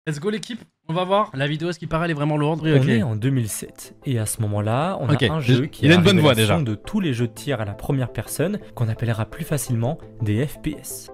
Let's go l'équipe, on va voir. La vidéo, ce qui paraît, elle est vraiment lourde. On est en 2007 et à ce moment-là, on a un jeu qui il est a une la bonne voix déjà. révélation de tous les jeux de tir à la première personne qu'on appellera plus facilement des FPS.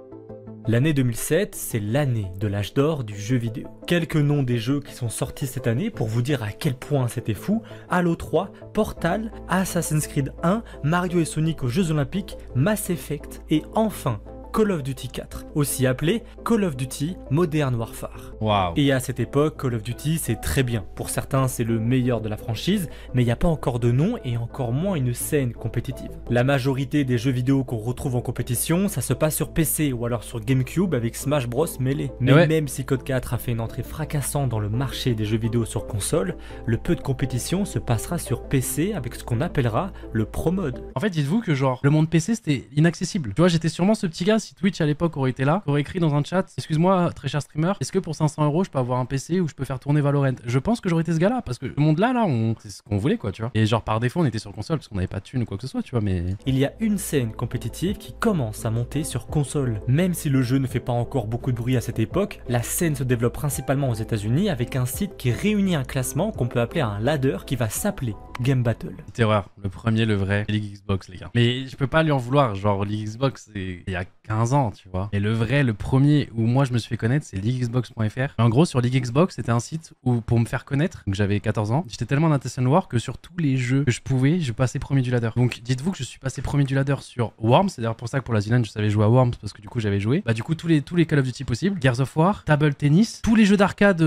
L'année 2007, c'est l'année de l'âge d'or du jeu vidéo. Quelques noms des jeux qui sont sortis cette année pour vous dire à quel point c'était fou: Halo 3, Portal, Assassin's Creed 1, Mario et Sonic aux Jeux Olympiques, Mass Effect et enfin Call of Duty 4, aussi appelé Call of Duty Modern Warfare. Waouh. Et à cette époque, Call of Duty c'est très bien. Pour certains, c'est le meilleur de la franchise, mais il n'y a pas encore de nom et encore moins une scène compétitive. La majorité des jeux vidéo qu'on retrouve en compétition, ça se passe sur PC ou alors sur GameCube avec Smash Bros Melee. Mais même si Code 4 a fait une entrée fracassante dans le marché des jeux vidéo sur console, le peu de compétition se passera sur PC avec ce qu'on appellera le Pro Mode. En fait, dites-vous que genre, le monde PC, c'était inaccessible. Tu vois, j'étais sûrement ce petit gars, si Twitch à l'époque aurait été là, aurait écrit dans un chat: excuse-moi, très cher streamer, est-ce que pour 500 € je peux avoir un PC où je peux faire tourner Valorant? Je pense que j'aurais été ce gars-là, parce que le monde là, c'est ce qu'on voulait, quoi, tu vois. Et genre, par défaut, on était sur console parce qu'on n'avait pas de thunes ou quoi que ce soit, tu vois, mais. Il y a une scène compétitive qui commence à monter sur console. Même si le jeu ne fait pas encore beaucoup de bruit à cette époque, la scène se développe principalement aux États-Unis avec un site qui réunit un classement qu'on peut appeler un ladder qui va s'appeler Game Battle. Terreur, le premier, le vrai, League Xbox, les gars. Mais je peux pas lui en vouloir, genre League Xbox, c'est il y a 15 ans, tu vois. Et le vrai, le premier où moi je me suis fait connaître, c'est leaguexbox.fr. En gros, sur League Xbox, c'était un site où pour me faire connaître, donc j'avais 14 ans, j'étais tellement d'Intention War que sur tous les jeux que je pouvais, je passais premier du ladder. Donc dites-vous que je suis passé premier du ladder sur Worms, c'est d'ailleurs pour ça que pour la Zealand, je savais jouer à Worms parce que du coup j'avais joué. Bah du coup tous les Call of Duty possibles, Gears of War, Table Tennis, tous les jeux d'arcade,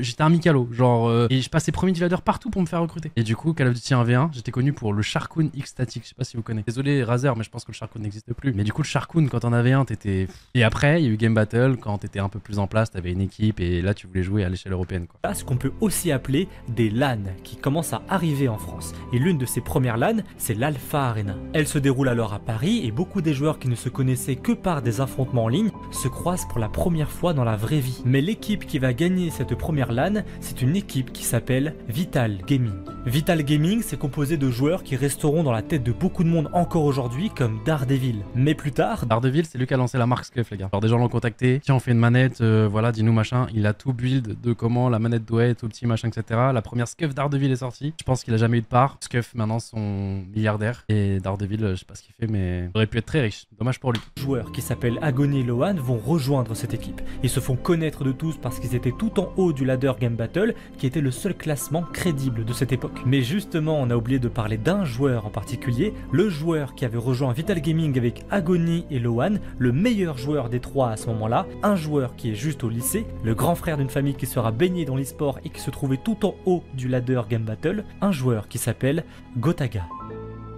j'étais un Mikalo, genre et je passais premier du ladder partout pour me faire recruter. Et du coup Call of Duty 1v1, j'étais connu pour le Sharkoon X Static, je sais pas si vous connaissez. Désolé Razer, mais je pense que le Sharkoon n'existe plus. Mais du coup le Sharkoon, quand on avait un, t'étais. Et après il y a eu Game Battle, quand t'étais un peu plus en place, t'avais une équipe et là tu voulais jouer à l'échelle européenne, quoi. Là, ce qu'on peut aussi appeler des LAN qui commencent à arriver en France. Et l'une de ces premières LAN, c'est l'Alpha Arena. Elle se déroule alors à Paris et beaucoup des joueurs qui ne se connaissaient que par des affrontements en ligne se croisent pour la première fois dans la vraie vie. Mais l'équipe qui va gagner cette première LAN, c'est une équipe qui s'appelle Vital Gaming. Vital Gaming, c'est composé de joueurs qui resteront dans la tête de beaucoup de monde encore aujourd'hui, comme Daredevil. Mais plus tard, Daredevil, c'est lui qui a lancé la marque Scuf, les gars. Alors des gens l'ont contacté, tiens on fait une manette, voilà, dis-nous machin. Il a tout build de comment la manette doit être, tout petit machin, etc. La première Scuf Daredevil est sortie. Je pense qu'il a jamais eu de part. Scuf maintenant sont milliardaires et Daredevil, je sais pas ce qu'il fait, mais il aurait pu être très riche. Dommage pour lui. Joueurs qui s'appellent Agony et Lohan vont rejoindre cette équipe. Ils se font connaître de tous parce qu'ils étaient tout en haut du ladder Game Battle, qui était le seul classement crédible de cette époque. Mais justement, on a oublié de parler d'un joueur en particulier, le joueur qui avait rejoint Vital Gaming avec Agony et Lohan, le meilleur joueur des trois à ce moment-là, un joueur qui est juste au lycée, le grand frère d'une famille qui sera baigné dans l'e-sport et qui se trouvait tout en haut du ladder Game Battle, un joueur qui s'appelle Gotaga.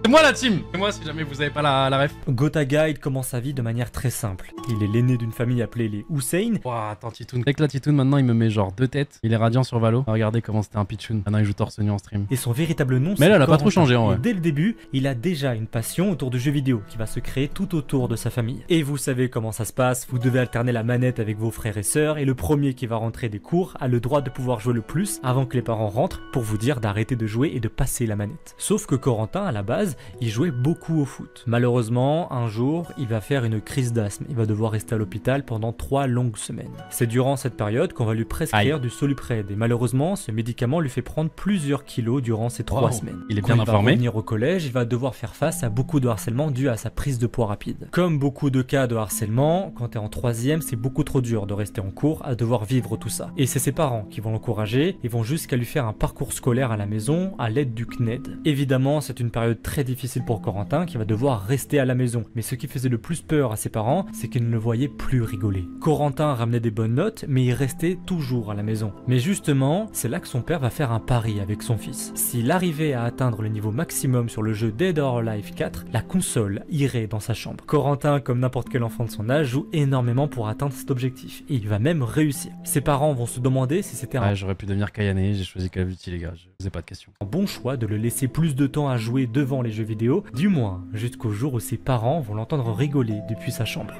C'est moi la team. C'est moi si jamais vous avez pas la ref. Gotaga, il commence sa vie de manière très simple. Il est l'aîné d'une famille appelée les Hussein. Ouah, attends, Titoun. Avec la Titoun, maintenant il me met genre 2 têtes. Il est radiant sur Valo. Regardez comment c'était un pitchoun. Maintenant il joue torse nu en stream. Et son véritable nom, mais là, elle a pas trop changé en vrai. Et dès le début, il a déjà une passion autour du jeu vidéo qui va se créer tout autour de sa famille. Et vous savez comment ça se passe, vous devez alterner la manette avec vos frères et sœurs, et le premier qui va rentrer des cours a le droit de pouvoir jouer le plus avant que les parents rentrent pour vous dire d'arrêter de jouer et de passer la manette. Sauf que Corentin, à la base, il jouait beaucoup au foot. Malheureusement, un jour, il va faire une crise d'asthme. Il va devoir rester à l'hôpital pendant 3 longues semaines. C'est durant cette période qu'on va lui prescrire du Solupred. Et malheureusement, ce médicament lui fait prendre plusieurs kilos durant ces 3 semaines. Il est Quand bien informé. Il va revenir au collège, il va devoir faire face à beaucoup de harcèlement dû à sa prise de poids rapide. Comme beaucoup de cas de harcèlement, quand t'es en 3e, c'est beaucoup trop dur de rester en cours à devoir vivre tout ça. Et c'est ses parents qui vont l'encourager et vont jusqu'à lui faire un parcours scolaire à la maison à l'aide du CNED. Évidemment, c'est une période très difficile pour Corentin qui va devoir rester à la maison. Mais ce qui faisait le plus peur à ses parents, c'est qu'ils ne le voyaient plus rigoler. Corentin ramenait des bonnes notes, mais il restait toujours à la maison. Mais justement, c'est là que son père va faire un pari avec son fils. S'il arrivait à atteindre le niveau maximum sur le jeu Dead or Alive 4, la console irait dans sa chambre. Corentin, comme n'importe quel enfant de son âge, joue énormément pour atteindre cet objectif. Et il va même réussir. Ses parents vont se demander si c'était un j'aurais pu devenir Kayane, j'ai choisi Call of Duty, les gars, je posais pas de questions. bon choix de le laisser plus de temps à jouer devant les jeux vidéo, du moins jusqu'au jour où ses parents vont l'entendre rigoler depuis sa chambre.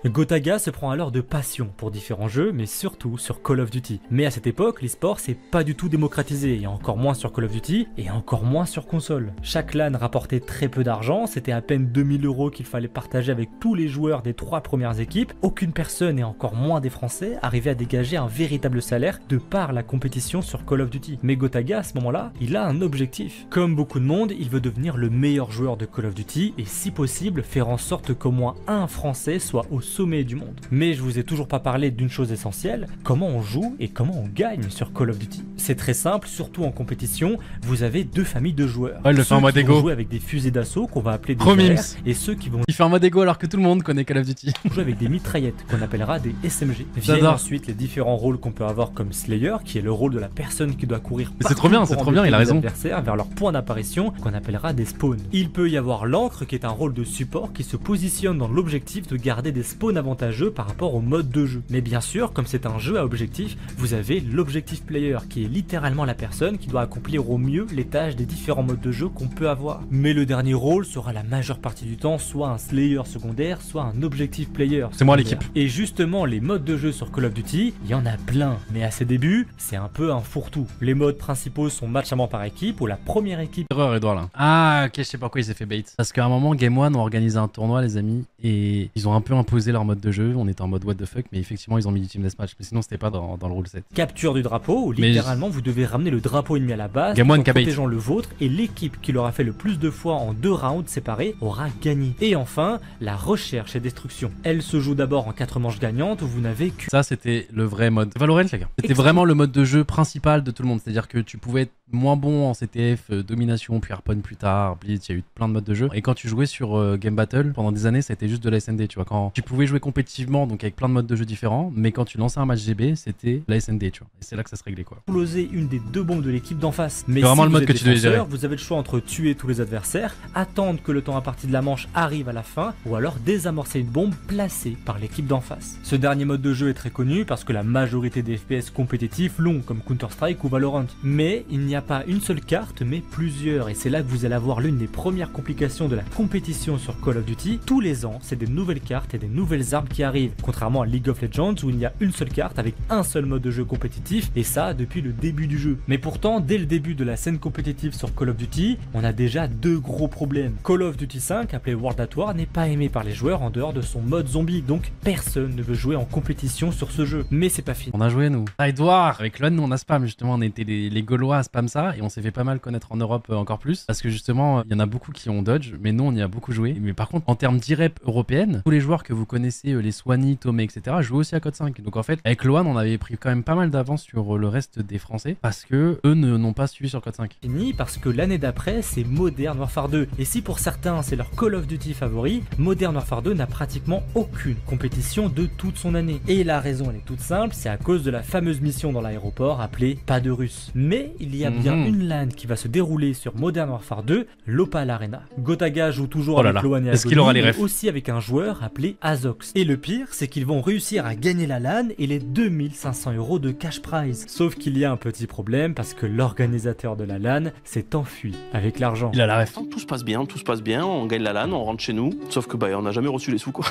Gotaga se prend alors de passion pour différents jeux, mais surtout sur Call of Duty. Mais à cette époque, l'e-sport c'est pas du tout démocratisé, et encore moins sur Call of Duty, et encore moins sur console. Chaque LAN rapportait très peu d'argent, c'était à peine 2000 € qu'il fallait partager avec tous les joueurs des 3 premières équipes. Aucune personne, et encore moins des Français, arrivait à dégager un véritable salaire de par la compétition sur Call of Duty. Mais Gotaga, à ce moment-là, il a un objectif. Comme beaucoup de monde, il veut devenir le meilleur joueur de Call of Duty, et si possible, faire en sorte qu'au moins un Français soit au sommet du monde. Mais je vous ai toujours pas parlé d'une chose essentielle, comment on joue et comment on gagne sur Call of Duty. C'est très simple, surtout en compétition, vous avez 2 familles de joueurs. Ouais, il le fait en mode égo. Jouer avec des fusées d'assaut qu'on va appeler des Promims. VR, et ceux qui vont Il fait en mode égo alors que tout le monde connaît Call of Duty. jouer avec des mitraillettes qu'on appellera des SMG. Viennent J'adore. ensuite les différents rôles qu'on peut avoir comme Slayer, qui est le rôle de la personne qui doit courir Mais c'est trop bien, partout c'est pour trop bien, il a embêter les raison. adversaires vers leur point d'apparition qu'on appellera des spawns. Il peut y avoir l'encre qui est un rôle de support qui se positionne dans l'objectif de garder des spawns avantageux par rapport au mode de jeu. Mais bien sûr, comme c'est un jeu à objectif, vous avez l'objectif player qui est littéralement la personne qui doit accomplir au mieux les tâches des différents modes de jeu qu'on peut avoir. Mais le dernier rôle sera la majeure partie du temps soit un Slayer secondaire, soit un objectif player. C'est moi secondaire. l'équipe. Et justement, les modes de jeu sur Call of Duty, il y en a plein. Mais à ses débuts, c'est un peu un fourre-tout. Les modes principaux sont match à mort par équipe où la première équipe Erreur, Edouard là. Ah, ok, je sais pas pourquoi il s'est fait bait. Parce qu'à un moment, Game One ont organisé un tournoi, les amis, et ils ont un peu imposé leur mode de jeu. On était en mode what the fuck, mais effectivement, ils ont mis du team deathmatch. Mais sinon, c'était pas dans le rule set. capture du drapeau, où Mais littéralement vous devez ramener le drapeau ennemi à la base, Game tout One en K-bait. protégeant le vôtre, et l'équipe qui l'aura fait le plus de fois en 2 rounds séparés aura gagné. Et enfin, la recherche et destruction. Elle se joue d'abord en 4 manches gagnantes où vous n'avez que Ça, c'était le vrai mode. Valorant, les gars. C'était Excellent. vraiment le mode de jeu principal de tout le monde. C'est-à-dire que tu pouvais être moins bon en CTF, domination, puis Harpon plus tard, Blitz, il y a eu plein de modes de jeu. Et quand tu jouais sur Game Battle, pendant des années, c'était juste de la SND, tu vois. Quand tu pouvais jouer compétitivement, donc avec plein de modes de jeu différents, mais quand tu lançais un match GB, c'était la SND, tu vois. Et c'est là que ça se réglait, quoi. exploser une des 2 bombes de l'équipe d'en face. Mais C'est vraiment si le vous mode êtes que tu devais défenseur, gérer. vous avez le choix entre tuer tous les adversaires, attendre que le temps imparti de la manche arrive à la fin, ou alors désamorcer une bombe placée par l'équipe d'en face. Ce dernier mode de jeu est très connu parce que la majorité des FPS compétitifs l'ont, comme Counter-Strike ou Valorant. Mais il n'y a pas une seule carte, mais plusieurs, et c'est là que vous allez avoir l'une des premières complications de la compétition sur Call of Duty. Tous les ans, c'est des nouvelles cartes et des nouvelles armes qui arrivent, contrairement à League of Legends où il y a une seule carte avec un seul mode de jeu compétitif, et ça depuis le début du jeu. Mais pourtant, dès le début de la scène compétitive sur Call of Duty, on a déjà 2 gros problèmes. Call of Duty 5, appelé World at War, n'est pas aimé par les joueurs en dehors de son mode zombie, donc personne ne veut jouer en compétition sur ce jeu. Mais c'est pas fini. On a joué, nous. Ah, Edouard, avec LON, nous, on a spam, justement. On était les Gaulois à spam ça, et on s'est fait pas mal connaître en Europe encore plus. Parce que justement, il y en a beaucoup qui ont dodge, mais nous, on y a beaucoup joué. Mais par contre, en termes d'e-rep européenne, tous les joueurs que vous connaissez, les Swanny, Tomé, etc., jouaient aussi à Code 5. Donc en fait, avec Loan, on avait pris quand même pas mal d'avance sur le reste des Français, parce que eux n'ont pas suivi sur Code 5. Fini parce que l'année d'après c'est Modern Warfare 2, et si pour certains c'est leur Call of Duty favori, Modern Warfare 2 n'a pratiquement aucune compétition de toute son année. Et la raison elle est toute simple, c'est à cause de la fameuse mission dans l'aéroport appelée Pas de Russe. Mais il y a bien une LAN qui va se dérouler sur Modern Warfare 2, l'Opal Arena. Gotaga joue toujours Oh là avec là. Loan et Est-ce qu'il aura les mais refs aussi avec un joueur appelé Azox. Et le pire c'est qu'ils vont réussir à gagner la LAN et les 2500 € de cash prize. Sauf qu'il y a un petit problème parce que l'organisateur de la LAN s'est enfui avec l'argent. Il a la ref. Tout se passe bien, on gagne la LAN, on rentre chez nous, sauf que on n'a jamais reçu les sous quoi.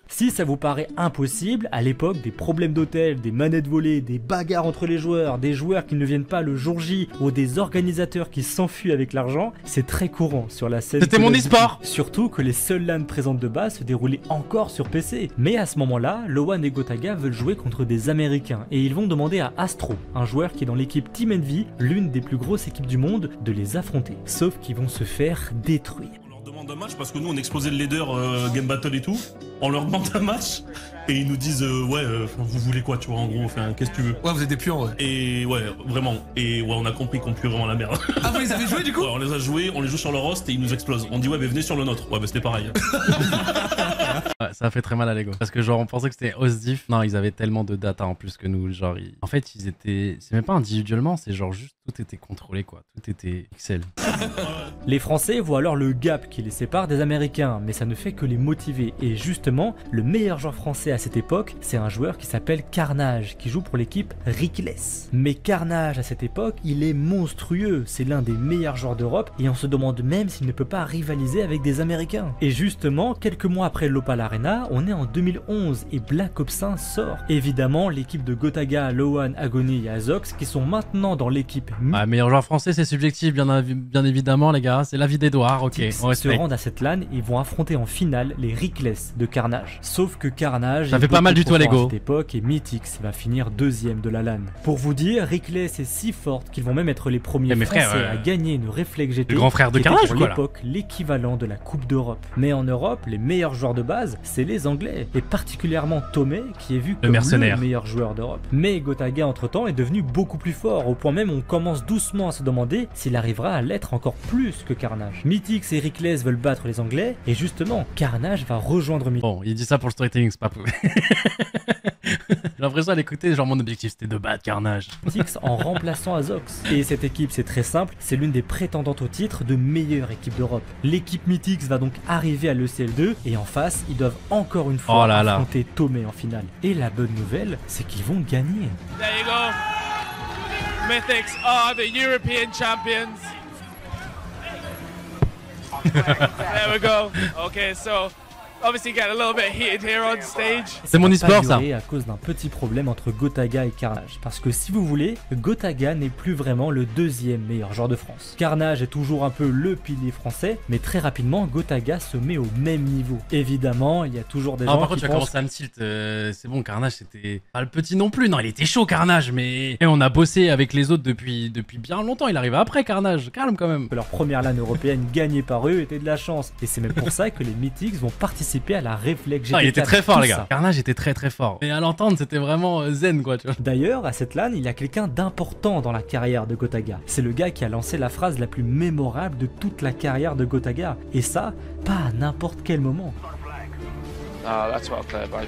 Si ça vous paraît impossible, à l'époque, des problèmes d'hôtel, des manettes volées, des bagarres entre les joueurs, des joueurs qui ne viennent pas le jour J ou des organisateurs qui s'enfuient avec l'argent, c'est très courant sur la scène. C'était Call mon of Duty. e-sport. Surtout que les seules LAN présentes de base se déroulaient encore sur PC. Mais à ce moment-là, Loan et Gotaga veulent jouer contre des Américains et ils vont demander à Astro, un joueur qui est dans l'équipe Team Envy, l'une des plus grosses équipes du monde, de les affronter. Sauf qu'ils vont se faire détruire. On leur demande un match parce que nous on exposait le leader Game Battle et tout. On leur demande un match et ils nous disent vous voulez quoi tu vois en gros, qu'est-ce que tu veux. Ouais, vous êtes des puants, ouais. Et ouais, vraiment. Et ouais, on a compris qu'on pue vraiment la merde. Ah, vous les avez joués du coup? Ouais, on les a joués, on les joue sur leur host et ils nous explosent. On dit ouais mais venez sur le nôtre. Ouais mais c'était pareil. Ouais, ça a fait très mal à l'ego. Parce que genre on pensait que c'était OSDIF. Non, ils avaient tellement de data en plus que nous. Genre, en fait, ils étaient. C'est même pas individuellement, c'est genre juste tout était contrôlé quoi. Tout était Excel. Les Français voient alors le gap qui les sépare des Américains, mais ça ne fait que les motiver. Et justement, le meilleur joueur français à cette époque, c'est un joueur qui s'appelle Carnage, qui joue pour l'équipe Rickless. Mais Carnage à cette époque, il est monstrueux, c'est l'un des meilleurs joueurs d'Europe, et on se demande même s'il ne peut pas rivaliser avec des Américains. Et justement, quelques mois après l'Opal Arena, Arena, on est en 2011 et Black Ops 1 sort. Évidemment, l'équipe de Gotaga, Lowan, Agony et Azox qui sont maintenant dans l'équipe Ah, meilleur joueur français, c'est subjectif, bien évidemment, les gars. C'est l'avis d'Edouard, ok. On se respecte. rendent à cette LAN et vont affronter en finale les Rickless de Carnage. Sauf que Carnage Ça est fait pas mal beaucoup du tout à trop fort l'ego. à cette époque et Mythix va finir deuxième de la LAN. Pour vous dire, Rickless est si forte qu'ils vont même être les premiers Mais Français frère, à gagner une Reflex GT. le grand frère de qui était Carnage, pour quoi, là. l'époque l'équivalent de la Coupe d'Europe. Mais en Europe, les meilleurs joueurs de base, c'est les Anglais. Et particulièrement Tomé, qui est vu comme mercenaire. le meilleur joueur d'Europe. Mais Gotaga, entre-temps, est devenu beaucoup plus fort, au point même où on commence doucement à se demander s'il arrivera à l'être encore plus que Carnage. Mythix et Rickless veulent battre les Anglais, et justement, Carnage va rejoindre Mythix. Bon, il dit ça pour le storytelling, c'est pas peu. J'ai l'impression à l'écouter, genre mon objectif c'était de battre Carnage. En remplaçant Azox. Et cette équipe, c'est très simple, c'est l'une des prétendantes au titre de meilleure équipe d'Europe. L'équipe Mythix va donc arriver à l'ECL2 et en face, ils doivent encore une fois affronter Tomé en finale. Et la bonne nouvelle, c'est qu'ils vont gagner. There you go. Mythics are the European champions. There we go. Okay, so obviously get a little bit heated here on stage. C'est mon e-sport ça. À cause d'un petit problème entre Gotaga et Carnage. Parce que si vous voulez, Gotaga n'est plus vraiment le deuxième meilleur joueur de France. Carnage est toujours un peu le pilier français, mais très rapidement, Gotaga se met au même niveau. Évidemment, il y a toujours des gens par contre, qui tu as pensent... commencé à me tilt. C'est bon, Carnage c'était pas le petit non plus. Non, il était chaud Carnage, mais on a bossé avec les autres depuis bien longtemps. Il arrivait après Carnage. Calme quand même. que leur première LAN européenne gagnée par eux était de la chance. Et c'est même pour ça que les Mythics vont participer à la Reflex GT4. Ah, il était très fort tout les gars. ça. Carnage était très fort. Et à l'entendre, c'était vraiment zen quoi, tu vois. D'ailleurs, à cette LAN, il y a quelqu'un d'important dans la carrière de Gotaga. C'est le gars qui a lancé la phrase la plus mémorable de toute la carrière de Gotaga. Et ça, pas à n'importe quel moment. That's well played by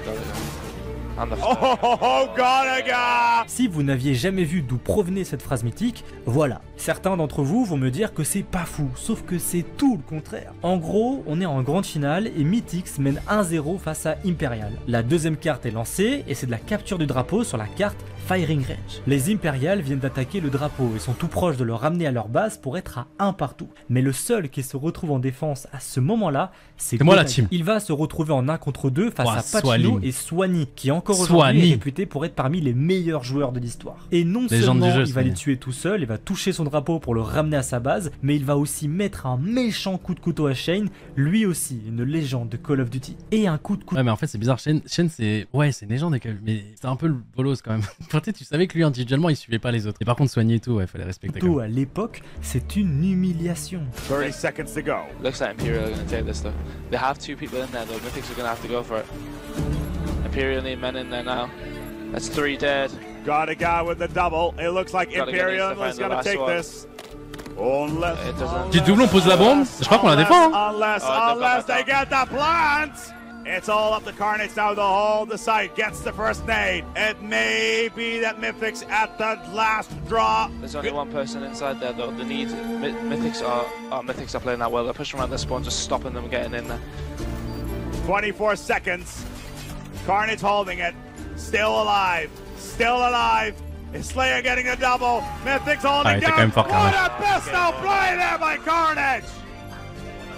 Gotaga. Si vous n'aviez jamais vu d'où provenait cette phrase mythique, voilà. Certains d'entre vous vont me dire que c'est pas fou, sauf que c'est tout le contraire. En gros, on est en grande finale et Mythix mène 1-0 face à Imperial. La deuxième carte est lancée et c'est de la capture du drapeau sur la carte Firing Range. Les Imperial viennent d'attaquer le drapeau et sont tout proches de le ramener à leur base pour être à 1 partout. Mais le seul qui se retrouve en défense à ce moment-là, c'est moi la Gotaga. team. Il va se retrouver en 1 contre 2 face à Pachino Swally. et Swani, qui encore aujourd'hui est réputé pour être parmi les meilleurs joueurs de l'histoire. Et non Légende seulement du jeu, il va Swany. les tuer tout seul, il va toucher son drapeau pour le ramener à sa base, mais il va aussi mettre un méchant coup de couteau à Shane, lui aussi une légende de Call of Duty. Et un coup de couteau. Ouais, mais en fait, c'est bizarre. Shane c'est. Ouais, c'est une légende, mais c'est un peu le bolos quand même. Peut-être tu savais que lui, individuellement, il suivait pas les autres. Et par contre, soigner et tout, ouais, fallait respecter. Quand même. À l'époque, c'est une humiliation. 30 seconds to go. Looks like Imperial are going to take this though. They have two people in there though. Mythics are going to have to go for it. Imperial need men in there now. That's 3 dead. Got a guy with the double. It looks like Gotta get Imperial needs to is find the going to last take one. this. Unless, It doesn't- Petit double, on pose la bombe. Je crois qu'on la défend. Hein. unless they get the plant. It's all up to Carnage now to hold the site. Gets the first nade. It may be that Mythics at the last draw. There's only one person inside there though. The need Mythics are playing that well. They're pushing around the spawn, just stopping them getting in there. 24 seconds. Carnage holding it. Still alive. Still alive. Is Slayer getting a double? Mythics holding il était quand down. même fort, What Carnage. a pistol play there by Carnage.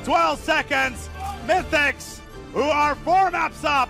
12 seconds. Mythics, who are 4 maps up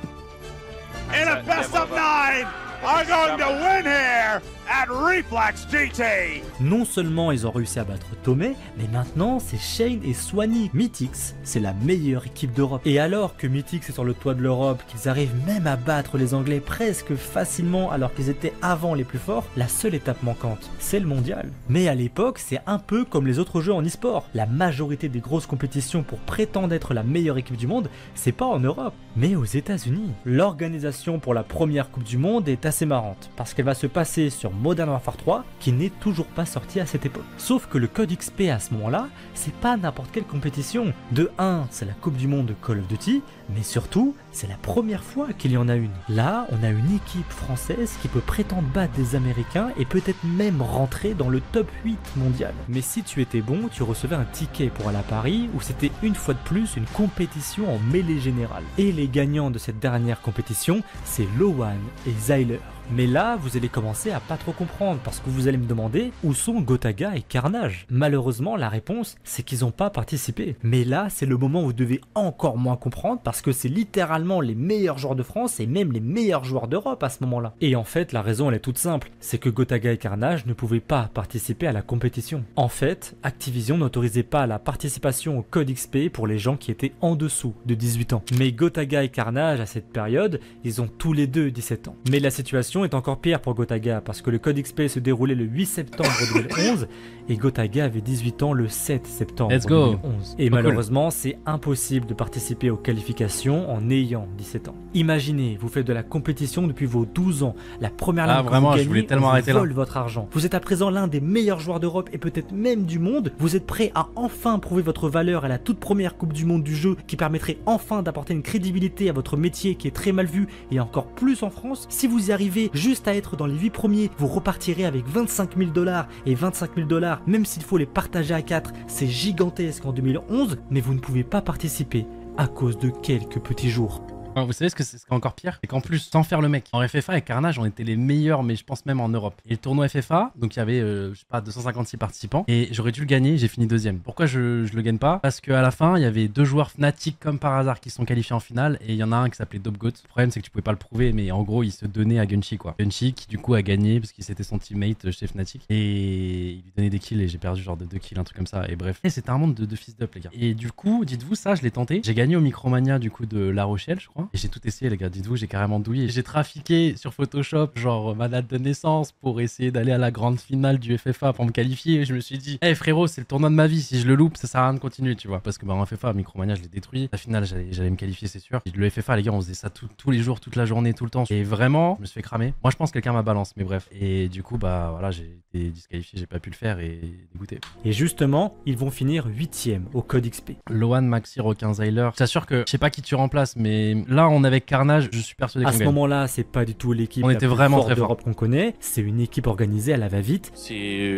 in a best of 9, are going to win here at Reflex GT. Non seulement ils ont réussi à battre Tomé, mais maintenant c'est Shane et Swani. Mythix, c'est la meilleure équipe d'Europe. Et alors que Mythix est sur le toit de l'Europe, qu'ils arrivent même à battre les Anglais presque facilement alors qu'ils étaient avant les plus forts, la seule étape manquante, c'est le mondial. Mais à l'époque, c'est un peu comme les autres jeux en e-sport. La majorité des grosses compétitions pour prétendre être la meilleure équipe du monde, c'est pas en Europe, mais aux États-Unis. L'organisation pour la première Coupe du Monde est assez marrante, parce qu'elle va se passer sur Modern Warfare 3 qui n'est toujours pas sorti à cette époque. Sauf que le code XP à ce moment-là, c'est pas n'importe quelle compétition. De 1, c'est la Coupe du Monde de Call of Duty, mais surtout, c'est la première fois qu'il y en a une. Là, on a une équipe française qui peut prétendre battre des Américains et peut-être même rentrer dans le top 8 mondial. Mais si tu étais bon, tu recevais un ticket pour aller à Paris où c'était une fois de plus une compétition en mêlée générale. Et les gagnants de cette dernière compétition, c'est Lowan et Zyler. meilleurs. Mais là, vous allez commencer à pas trop comprendre parce que vous allez me demander où sont Gotaga et Carnage. Malheureusement, la réponse, c'est qu'ils n'ont pas participé. Mais là, c'est le moment où vous devez encore moins comprendre parce que c'est littéralement les meilleurs joueurs de France et même les meilleurs joueurs d'Europe à ce moment-là. Et en fait, la raison, elle est toute simple. C'est que Gotaga et Carnage ne pouvaient pas participer à la compétition. En fait, Activision n'autorisait pas la participation au Code XP pour les gens qui étaient en dessous de 18 ans. Mais Gotaga et Carnage, à cette période, ils ont tous les deux 17 ans. Mais la situation est encore pire pour Gotaga parce que le Code XP se déroulait le 8 septembre 2011 et Gotaga avait 18 ans le 7 septembre 2011. Et malheureusement, c'est impossible de participer aux qualifications en ayant 17 ans. Imaginez, vous faites de la compétition depuis vos 12 ans. La première lane que vous gagnez, on vole votre argent. Vous êtes à présent l'un des meilleurs joueurs d'Europe et peut-être même du monde. Vous êtes prêt à enfin prouver votre valeur à la toute première Coupe du Monde du jeu qui permettrait enfin d'apporter une crédibilité à votre métier qui est très mal vu et encore plus en France. Si vous y arrivez juste à être dans les 8 premiers, vous repartirez avec 25 000 $, et 25 000 $, même s'il faut les partager à 4, c'est gigantesque en 2011, mais vous ne pouvez pas participer à cause de quelques petits jours. Vous savez ce qui est encore pire? C'est qu'en plus, sans faire le mec, en FFA et Carnage, on était les meilleurs, mais je pense même en Europe. Et le tournoi FFA, donc il y avait, je sais pas, 256 participants, et j'aurais dû le gagner, j'ai fini deuxième. Pourquoi je le gagne pas? Parce qu'à la fin, il y avait 2 joueurs Fnatic comme par hasard qui sont qualifiés en finale, et il y en a un qui s'appelait Dopegoat. Le problème, c'est que tu pouvais pas le prouver, mais en gros, il se donnait à Gunshi, quoi. Gunshi qui, du coup, a gagné, parce qu'il c'était son teammate chez Fnatic, et il lui donnait des kills, et j'ai perdu genre de 2 kills, un truc comme ça, et bref. Et c'était un monde de fils d'up, les gars. Et du coup, dites-vous, ça, je l'ai tenté. J'ai gagné au Micromania, du coup, de La Rochelle, je crois, et j'ai tout essayé, les gars. Dites-vous, j'ai carrément douillé. J'ai trafiqué sur Photoshop, genre ma date de naissance pour essayer d'aller à la grande finale du FFA pour me qualifier. Et je me suis dit, hey, frérot, c'est le tournoi de ma vie. Si je le loupe, ça sert à rien de continuer, tu vois. Parce que bah, en FFA, Micromania, je l'ai détruit. La finale, j'allais me qualifier, c'est sûr. Et le FFA, les gars, on faisait ça tous les jours, toute la journée, tout le temps. Et vraiment, je me suis fait cramer. Moi, je pense que quelqu'un m'a balance, mais bref. Et du coup, bah voilà, j'ai été disqualifié, j'ai pas pu le faire et dégoûté. Et justement, ils vont finir 8e au Code XP. Loan, Maxi, Requin, Zyler. Je t'assure que je sais pas qui tu remplaces, mais là, on avec Carnage, je suis persuadé qu'on à ce moment-là, c'est pas du tout l'équipe la plus forte d'Europe qu'on connaît. C'est une équipe organisée à la va-vite.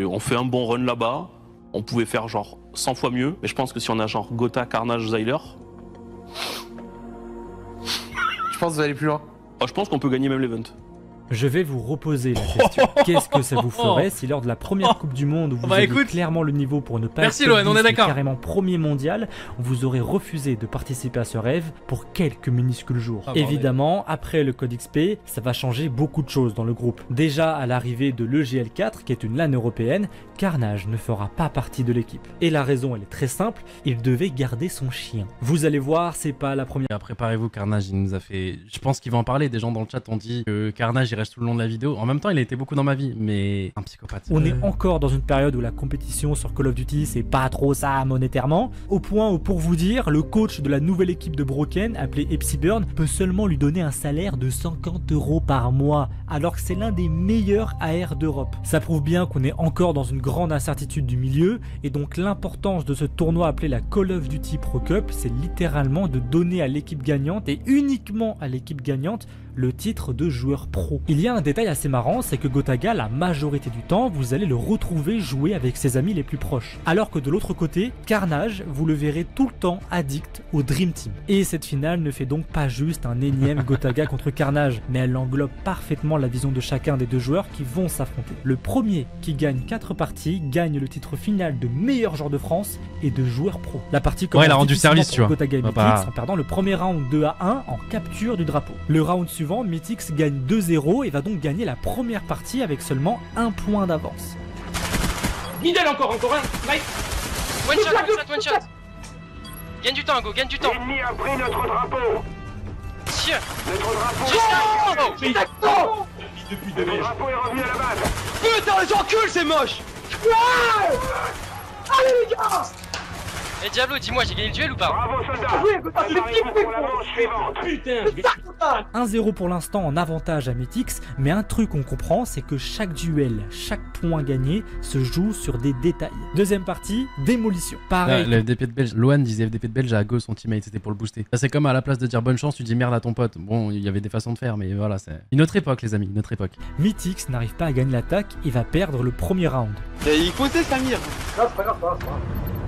On fait un bon run là-bas. On pouvait faire genre 100 fois mieux. Mais je pense que si on a genre Gotha, Carnage, Zyler... Je pense que vous allez plus loin. Je pense qu'on peut gagner même l'event. Je vais vous reposer la question. Qu'est-ce que ça vous ferait si lors de la première Coupe du Monde où vous avez clairement le niveau pour ne pas être carrément premier mondial, on vous aurait refusé de participer à ce rêve pour quelques minuscules jours. Évidemment, après le Code XP, ça va changer beaucoup de choses dans le groupe. Déjà à l'arrivée de l'EGL4, qui est une LAN européenne, Carnage ne fera pas partie de l'équipe. Et la raison, elle est très simple, il devait garder son chien. Vous allez voir, c'est pas la première... Préparez-vous, Carnage, il nous a fait... Je pense qu'il va en parler, des gens dans le chat ont dit que Carnage, il reste tout le long de la vidéo. En même temps, il a été beaucoup dans ma vie, mais un psychopathe. On est encore dans une période où la compétition sur Call of Duty, c'est pas trop ça monétairement, au point où, pour vous dire, le coach de la nouvelle équipe de Broken, appelé Epsiburn, peut seulement lui donner un salaire de 50 € par mois, alors que c'est l'un des meilleurs AR d'Europe. Ça prouve bien qu'on est encore dans une grande incertitude du milieu, et donc l'importance de ce tournoi appelé la Call of Duty Pro Cup, c'est littéralement de donner à l'équipe gagnante, et uniquement à l'équipe gagnante, le titre de joueur pro. Il y a un détail assez marrant, c'est que Gotaga, la majorité du temps, vous allez le retrouver jouer avec ses amis les plus proches. Alors que de l'autre côté, Carnage, vous le verrez tout le temps addict au Dream Team. Et cette finale ne fait donc pas juste un énième Gotaga contre Carnage, mais elle englobe parfaitement la vision de chacun des deux joueurs qui vont s'affronter. Le premier qui gagne 4 parties gagne le titre final de meilleur joueur de France et de joueur pro. La partie commence il a rendu service, tu vois. Gotaga et Mythix en perdant le premier round 2-1 en capture du drapeau. Le round suivant, Mythix gagne 2-0 et va donc gagner la première partie avec seulement 1 point d'avance. Middle encore un, Mike. One shot. Gagne du temps, Go, gagne du temps. L'ennemi a pris notre drapeau. Tiens. Notre drapeau. Le drapeau est revenu à la base. Putain, j'encule, c'est moche. Allez les gars. Eh Diablo, dis-moi, j'ai gagné le duel ou pas? Bravo soldat. Préparez-vous pour la manche suivante. Putain. 1-0 pour l'instant en avantage à Mythix, mais un truc qu'on comprend, c'est que chaque duel, chaque point gagné se joue sur des détails. Deuxième partie, démolition. Pareil. Le FDP de Belge, Loan disait FDP de Belge à Go, son teammate, c'était pour le booster. C'est comme à la place de dire bonne chance, tu dis merde à ton pote. Bon, il y avait des façons de faire, mais voilà, c'est une autre époque, les amis, une autre époque. Mythix n'arrive pas à gagner l'attaque et va perdre le premier round. Il posait Samir.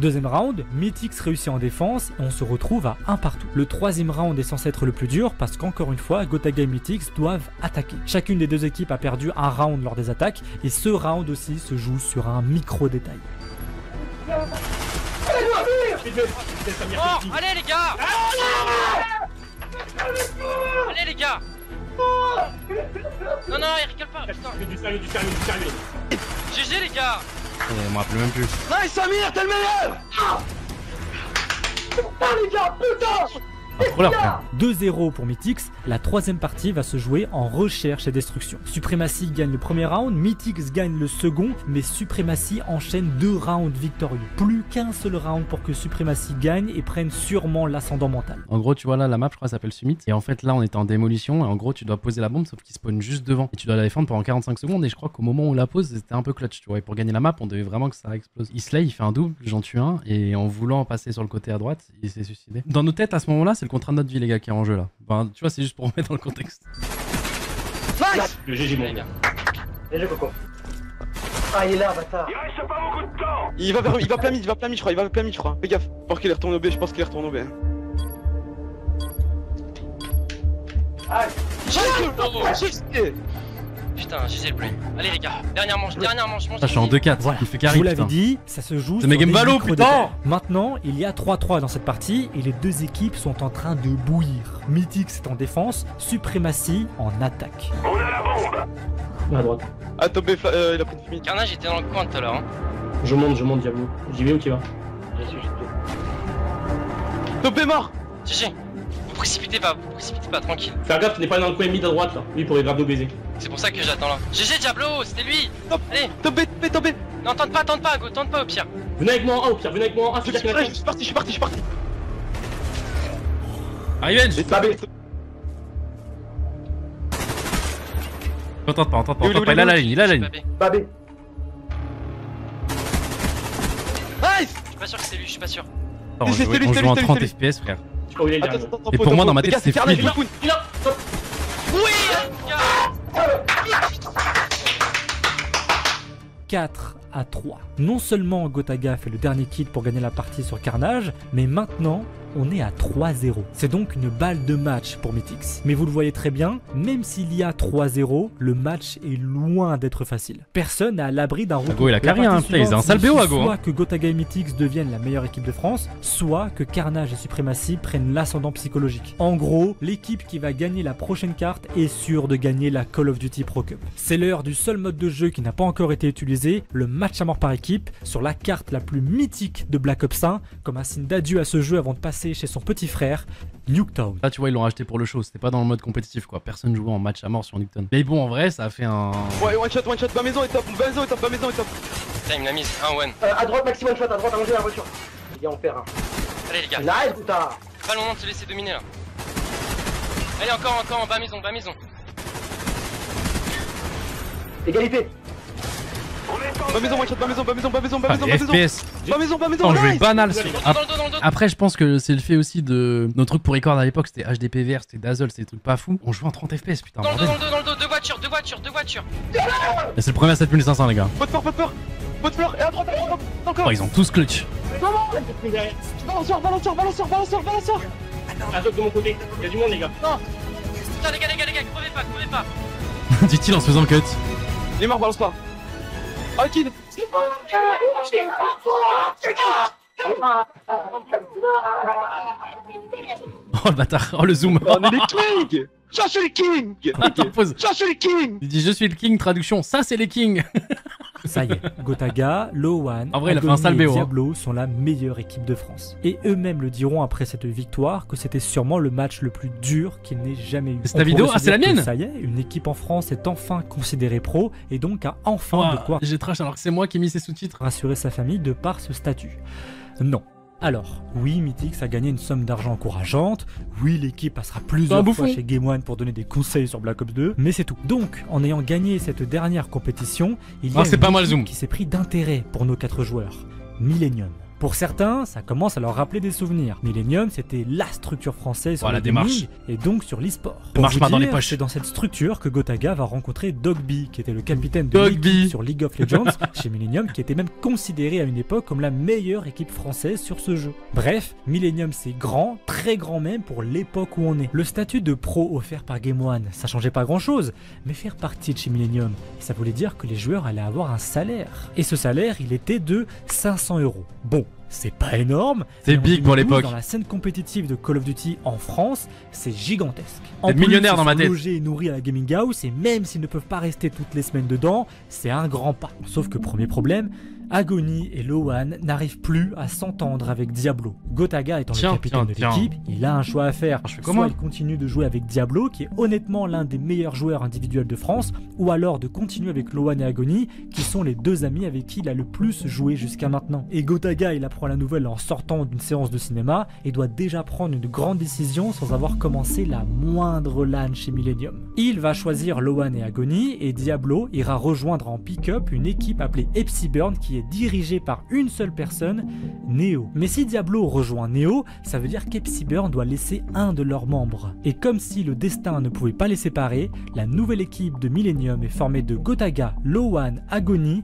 Deuxième round, Mythix réussit en défense et on se retrouve à 1 partout. Le troisième round est censé être le plus dur parce qu'encore une fois, Gotaga et Mythix doivent attaquer. Chacune des deux équipes a perdu un round lors des attaques et ce round aussi se joue sur un micro détail. Oh, allez les gars. Allez les gars. Non, il rigole pas, putain. Du sérieux. GG les gars. Je me rappelle même plus. Nice, Samir, t'es le meilleur! Putain, les gars, putain! Pas trop l'air, frère. 2-0 pour Mythix, la troisième partie va se jouer en recherche et destruction. Supremacy gagne le premier round, Mythix gagne le second, mais Supremacy enchaîne 2 rounds victorieux. Plus qu'un seul round pour que Supremacy gagne et prenne sûrement l'ascendant mental. En gros, tu vois là, la map, je crois, s'appelle Summit. Et en fait, là, on était en démolition. Et en gros, tu dois poser la bombe, sauf qu'il spawn juste devant. Et tu dois la défendre pendant 45 secondes. Et je crois qu'au moment où on la pose, c'était un peu clutch, tu vois. Et pour gagner la map, on devait vraiment que ça explose. Islay, il fait un double, j'en tue un. Et en voulant passer sur le côté à droite, il s'est suicidé. Dans nos têtes, à ce moment-là, c'est le contrat de notre vie, les gars, qui est en jeu là. Enfin, tu vois, c'est juste pour remettre dans le contexte. Nice! Le GG, mon Les gars. gars. GG, Coco. Ah, il est là, bâtard. Il va plein mid, je crois, Fais gaffe. Je pense qu'il est retourné au B, Ah, Putain, GG le play. Allez les gars, dernière manche, Ça, je suis en 2-4. Voilà. Il fait Je carré. vous l'avais putain. dit, ça se joue C'est sur mes des Game Valo, micro-détails. putain. Maintenant, il y a 3-3 dans cette partie et les deux équipes sont en train de bouillir. Mythix est en défense, Supremacy en attaque. À droite. Ah, top B, il a pris une fumée. Carnage était dans le coin tout à l'heure. Hein. Je monte, Diablo. J'y vais ou tu vas? Top B mort. GG. Vous précipitez pas, tranquille. Faire gaffe, tu n'es pas dans le coin mid à droite là. Lui, il pourrait grave nous baiser. C'est pour ça que j'attends là. GG Diablo, c'était lui. Top. Allez. Top B. Non, tente pas, Go, tente pas au pire. Venez avec moi en 1 au pire, venez avec moi en 1. Je suis parti. Revenge. Et top B. On tente pas. Il a la ligne, Babé. Nice. Je suis pas sûr que c'est lui, je suis pas sûr. Attends, on joue en 30 FPS, frère. Je crois qu'il est là. Attends, Et pour moi, dans ma tête, c'est Carnage, fluide. Il est là. Stop. Oui, les gars. 4-3. Non seulement Gotaga fait le dernier kill pour gagner la partie sur Carnage, mais maintenant on est à 3-0. C'est donc une balle de match pour Mythix. Mais vous le voyez très bien, même s'il y a 3-0, le match est loin d'être facile. Personne n'est à l'abri d'un retour. Ago, il a carré un play, il a un sale BO, Ago. Soit que Gotaga et Mythix deviennent la meilleure équipe de France, soit que Carnage et Supremacy prennent l'ascendant psychologique. En gros, l'équipe qui va gagner la prochaine carte est sûre de gagner la Call of Duty Pro Cup. C'est l'heure du seul mode de jeu qui n'a pas encore été utilisé, le match à mort par équipe, sur la carte la plus mythique de Black Ops 1, comme un signe d'adieu à ce jeu avant de passer chez son petit frère, Nuketown. Là, tu vois, ils l'ont racheté pour le show. C'était pas dans le mode compétitif, quoi. Personne jouait en match à mort sur Nuketown. Mais bon, en vrai, ça a fait un. Ouais, one shot, bas maison est top. Putain, il me l'a mise, 1-1. À droite, maximum shot, à droite, allongé la voiture. Les gars, on perd un. Allez les gars. Nice, putain. C'est pas le moment de se laisser dominer là. Allez, encore, en bas maison. Égalité. Bas maison, one shot, bas maison. Ah, les FPS. Attends, je vais banal. Dans le dos. Après, je pense que c'est le fait aussi de. Nos trucs pour record à l'époque, c'était HDPVR, c'était Dazzle, c'était des trucs pas fous. On jouait en 30 FPS, putain. Dans le bordel. dos, deux voitures. Et c'est le premier à 7500, les gars. Pas de peur. Et à droite, encore. Oh, ils ont tous clutch. Balanceur. À droite de mon côté. Il y a du monde, les gars. Putain, les gars, crevez pas. Dit-il en se faisant le cut. Il est mort, balance pas. Ah, kill. Oh, le bâtard. Oh, le zoom. On est les kings. Ça, c'est les kings. Attends, pause. Ça, c'est les kings. Il dit je suis le king, traduction. Ça, c'est les kings. Ça y est, Gotaga, Lowan, En vrai, il a fait un Agony sale et BO, hein. Diablo sont la meilleure équipe de France. Et eux-mêmes le diront après cette victoire que c'était sûrement le match le plus dur qu'ils n'aient jamais eu. C'est ta On vidéo? pourrait Ah, se c'est la dire que mienne? Ça y est, une équipe en France est enfin considérée pro et donc a enfin de quoi J'ai trash alors que c'est moi qui ai mis ces sous-titres. rassurer sa famille de par ce statut. Non. Alors, oui, Mythix a gagné une somme d'argent encourageante, oui, l'équipe passera plusieurs fois chez Game One pour donner des conseils sur Black Ops 2, mais c'est tout. Donc, en ayant gagné cette dernière compétition, il y a c'est une pas moi le équipe zoom. qui s'est pris d'intérêt pour nos 4 joueurs, Millennium. Pour certains, ça commence à leur rappeler des souvenirs. Millennium, c'était la structure française sur la le démarche. gaming et donc sur l'e-sport. Marche pas dans les poches. C'est dans cette structure que Gotaga va rencontrer Dogby, qui était le capitaine de Dogby. l'équipe sur League of Legends chez Millennium, qui était même considéré à une époque comme la meilleure équipe française sur ce jeu. Bref, Millennium c'est grand, très grand même pour l'époque où on est. Le statut de pro offert par Game One, ça changeait pas grand chose, mais faire partie de chez Millennium, ça voulait dire que les joueurs allaient avoir un salaire. Et ce salaire, il était de 500 €. Bon, c'est pas énorme. C'est mais en big pour 2012, l'époque. Dans la scène compétitive de Call of Duty en France, c'est gigantesque. En D'être plus, millionnaire ils dans ma sont tête. logés et nourris à la gaming house, et même s'ils ne peuvent pas rester toutes les semaines dedans, c'est un grand pas. Sauf que premier problème, Agony et Lowan n'arrivent plus à s'entendre avec Diablo. Gotaga étant le capitaine de l'équipe, il a un choix à faire. Soit il continue de jouer avec Diablo, qui est honnêtement l'un des meilleurs joueurs individuels de France, ou alors de continuer avec Lowan et Agony, qui sont les deux amis avec qui il a le plus joué jusqu'à maintenant. Et Gotaga, il apprend la nouvelle en sortant d'une séance de cinéma et doit déjà prendre une grande décision sans avoir commencé la moindre LAN chez Millennium. Il va choisir Lowan et Agony, et Diablo ira rejoindre en pick-up une équipe appelée Epsiburn qui est dirigée par une seule personne, Neo. Mais si Diablo rejoint Neo, ça veut dire qu'Epsiburn doit laisser un de leurs membres. Et comme si le destin ne pouvait pas les séparer, la nouvelle équipe de Millennium est formée de Gotaga, Lowan, Agony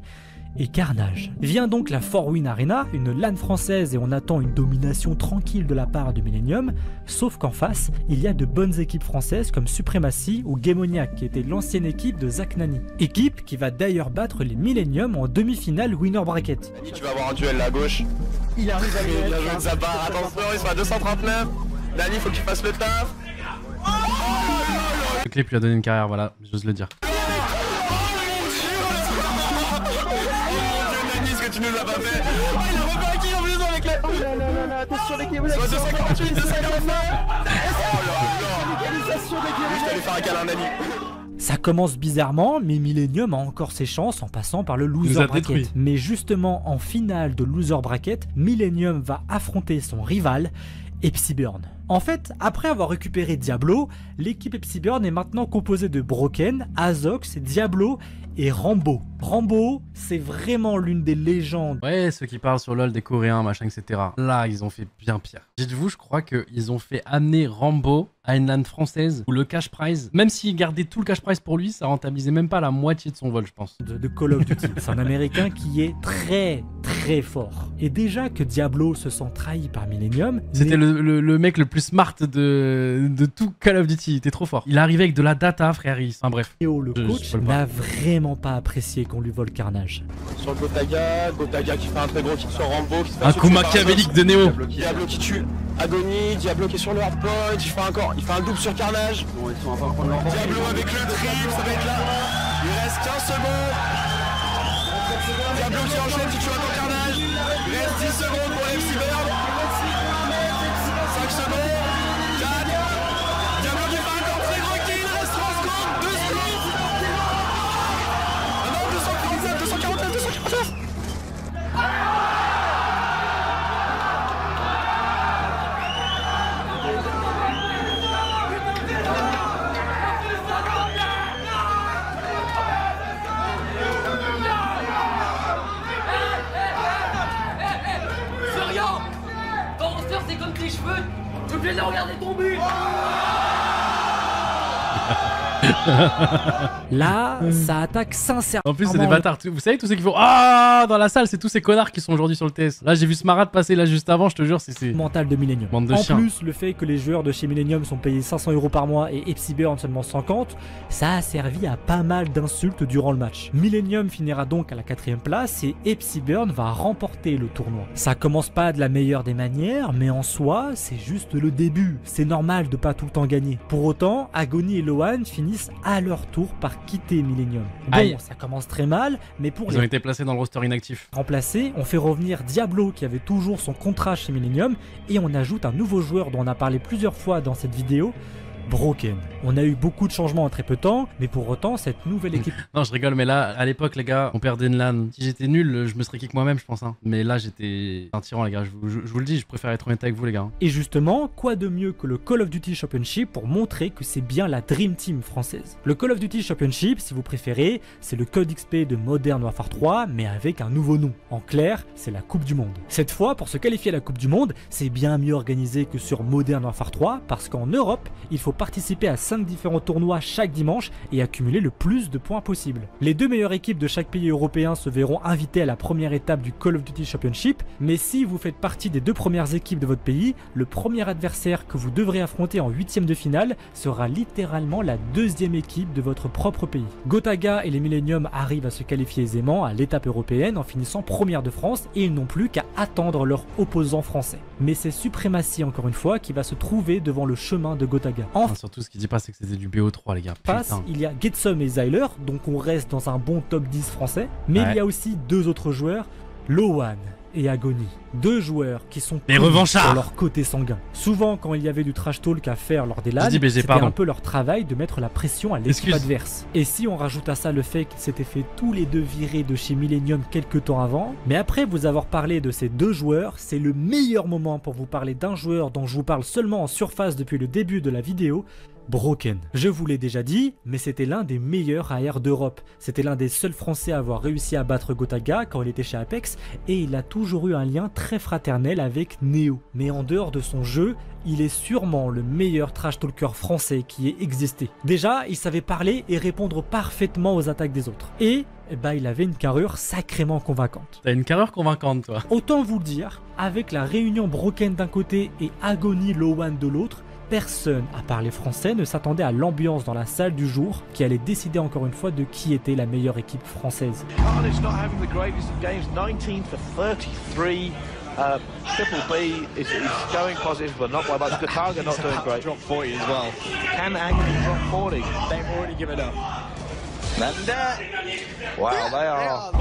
et Carnage. Vient donc la 4Win Arena, une LAN française, et on attend une domination tranquille de la part de Millennium, sauf qu'en face, il y a de bonnes équipes françaises comme Supremacy ou Gamoniac, qui était l'ancienne équipe de Zach Nani. Équipe qui va d'ailleurs battre les Millennium en demi-finale winner bracket. Tu vas avoir un duel là à gauche. Il arrive à bien joué de sa part, attention, il sera à 239. Nani, faut que tu fasses le taf. Le clip lui a donné une carrière, voilà, j'ose le dire. Tu nous l'as pas fait. Oh, il a refait un kill en plus avec la. Oh là là là là, attention l'équipe. 248, 249. Oh là là. Légalisation des guerriers. Je t'allais faire un câlin, Nani. Ça commence bizarrement, mais Millennium a encore ses chances en passant par le loser bracket. Mais justement, en finale de loser bracket, Millennium va affronter son rival, Epsiburn. En fait, après avoir récupéré Diablo, l'équipe Epsiburn est maintenant composée de Broken, Azox, Diablo et Rambo. Rambo, c'est vraiment l'une des légendes. Ouais, ceux qui parlent sur LoL des Coréens, machin, etc. Là, ils ont fait bien pire. Dites-vous, je crois qu'ils ont fait amener Rambo à une LAN française où le cash prize, même s'il gardait tout le cash prize pour lui, ça rentabilisait même pas la moitié de son vol, je pense. De Call of Duty. C'est un américain qui est très très fort. Et déjà que Diablo se sent trahi par Millennium. C'était le mec le plus smart de tout Call of Duty, il était trop fort. Il arrivait avec de la data, frère, enfin bref. Neo, le coach, n'a vraiment pas apprécié qu'on lui vole Carnage. Sur Gotaga, Gotaga qui fait un très gros kill sur Rambo. Qui se fait un coup machiavélique de Neo. Diablo qui tue Agony, Diablo qui est sur le hardpoint, il fait un double sur Carnage. Bon, ils sont en train de prendre leur Diablo avec le triple, ça va être là. Il reste 15 secondes. Diablo qui enchaîne, qui tue encore Carnage. Il reste 10 secondes pour Epsiburn. 5 secondes. 4. Diablo qui fait encore très gros kill, il reste 3 secondes, 2 secondes. Ah non, 249, 249. T'es obligé de regarder ton but. Là, ça attaque sincèrement. En plus, c'est des bâtards. Vous savez, tous ceux qui font ah dans la salle, c'est tous ces connards qui sont aujourd'hui sur le TS. Là, j'ai vu Smarad passer là juste avant, je te jure, c'est mental de Millennium. Bande de en chiens. plus, le fait que les joueurs de chez Millennium sont payés 500 € par mois et Epsiburn seulement 50, ça a servi à pas mal d'insultes durant le match. Millennium finira donc à la 4ème place et Epsiburn va remporter le tournoi. Ça commence pas de la meilleure des manières, mais en soi, c'est juste le début. C'est normal de pas tout le temps gagner. Pour autant, Agony et Lowan finissent à leur tour par quitter Millennium. Bon, Aïe. ça commence très mal, mais pour ils ont été placés dans le roster inactif. remplacer, on fait revenir Diablo qui avait toujours son contrat chez Millennium et on ajoute un nouveau joueur dont on a parlé plusieurs fois dans cette vidéo, Broken. On a eu beaucoup de changements en très peu de temps, mais pour autant, cette nouvelle équipe... Non, je rigole, mais là, à l'époque, les gars, on perdait une LAN. Si j'étais nul, je me serais kick moi-même, je pense. Hein. Mais là, j'étais un tyran, les gars. Je vous le dis, je préfère être honnête avec vous, les gars. Et justement, quoi de mieux que le Call of Duty Championship pour montrer que c'est bien la Dream Team française. Le Call of Duty Championship, si vous préférez, c'est le code XP de Modern Warfare 3, mais avec un nouveau nom. En clair, c'est la Coupe du Monde. Cette fois, pour se qualifier à la Coupe du Monde, c'est bien mieux organisé que sur Modern Warfare 3, parce qu'en Europe, il faut participer à 5 différents tournois chaque dimanche et accumuler le plus de points possible. Les 2 meilleures équipes de chaque pays européen se verront invitées à la première étape du Call of Duty Championship, mais si vous faites partie des 2 premières équipes de votre pays, le premier adversaire que vous devrez affronter en 8e de finale sera littéralement la 2e équipe de votre propre pays. Gotaga et les Millennium arrivent à se qualifier aisément à l'étape européenne en finissant première de France et ils n'ont plus qu'à attendre leur opposant français. Mais c'est Supremacy encore une fois qui va se trouver devant le chemin de Gotaga. Enfin, surtout ce qu'il dit pas c'est que c'était du BO3 les gars. Passe, il y a Getsum et Zyler, donc on reste dans un bon top 10 français, mais il y a aussi 2 autres joueurs, Lowan et Agony. 2 joueurs qui sont revanchards sur leur côté sanguin. Souvent quand il y avait du trash talk à faire lors des LAN, c'était un peu leur travail de mettre la pression à l'équipe adverse. Et si on rajoute à ça le fait qu'ils s'étaient fait tous les 2 virer de chez Millennium quelques temps avant, mais après vous avoir parlé de ces 2 joueurs, c'est le meilleur moment pour vous parler d'un joueur dont je vous parle seulement en surface depuis le début de la vidéo, Broken. Je vous l'ai déjà dit, mais c'était l'un des meilleurs AR d'Europe. C'était l'un des seuls Français à avoir réussi à battre Gotaga quand il était chez Apex, et il a toujours eu un lien très fraternel avec Neo. Mais en dehors de son jeu, il est sûrement le meilleur trash talker français qui ait existé. Déjà, il savait parler et répondre parfaitement aux attaques des autres. Et il avait une carrure sacrément convaincante. T'as une carrure convaincante, toi. Autant vous le dire, avec la réunion Broken d'un côté et Agony Lowan de l'autre, personne, à part les Français, ne s'attendait à l'ambiance dans la salle du jour qui allait décider encore une fois de qui était la meilleure équipe française. Triple B is going positive, but not by much. Gotaga not doing great. Drop 40 as well. Can Agony drop 40? They've already given up. Wow, they are.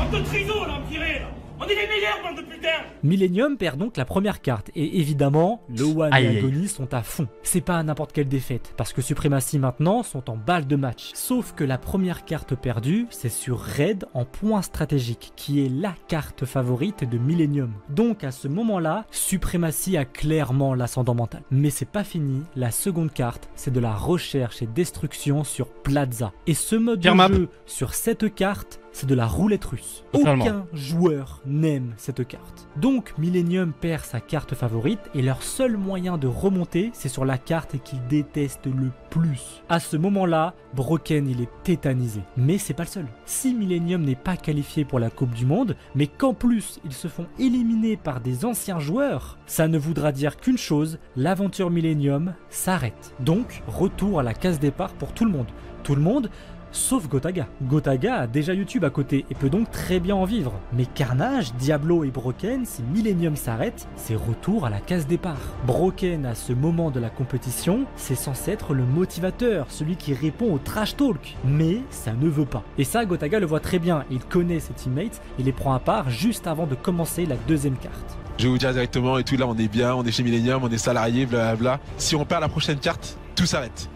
On est les meilleurs, bande de putain! Millennium perd donc la première carte et évidemment, Lowan et Agony sont à fond. C'est pas n'importe quelle défaite parce que Supremacy maintenant sont en balle de match. Sauf que la première carte perdue, c'est sur Raid en point stratégique qui est la carte favorite de Millennium. Donc à ce moment-là, Supremacy a clairement l'ascendant mental. Mais c'est pas fini, la seconde carte, c'est de la recherche et destruction sur Plaza. Et ce mode de jeu sur cette carte, c'est de la roulette russe. Aucun joueur n'aime cette carte. Donc Millennium perd sa carte favorite et leur seul moyen de remonter, c'est sur la carte qu'ils détestent le plus. À ce moment-là, Broken il est tétanisé. Mais c'est pas le seul. Si Millennium n'est pas qualifié pour la Coupe du Monde, mais qu'en plus ils se font éliminer par des anciens joueurs, ça ne voudra dire qu'une chose, l'aventure Millennium s'arrête. Donc retour à la case départ pour tout le monde. Tout le monde sauf Gotaga. Gotaga a déjà YouTube à côté et peut donc très bien en vivre. Mais Carnage, Diablo et Broken, si Millennium s'arrête, c'est retour à la case départ. Broken, à ce moment de la compétition, c'est censé être le motivateur, celui qui répond au trash talk. Mais ça ne veut pas. Et ça, Gotaga le voit très bien. Il connaît ses teammates, il les prend à part juste avant de commencer la deuxième carte. Je vais vous dire directement et tout, là on est bien, on est chez Millennium, on est salarié, blablabla. Si on perd la prochaine carte, tout s'arrête.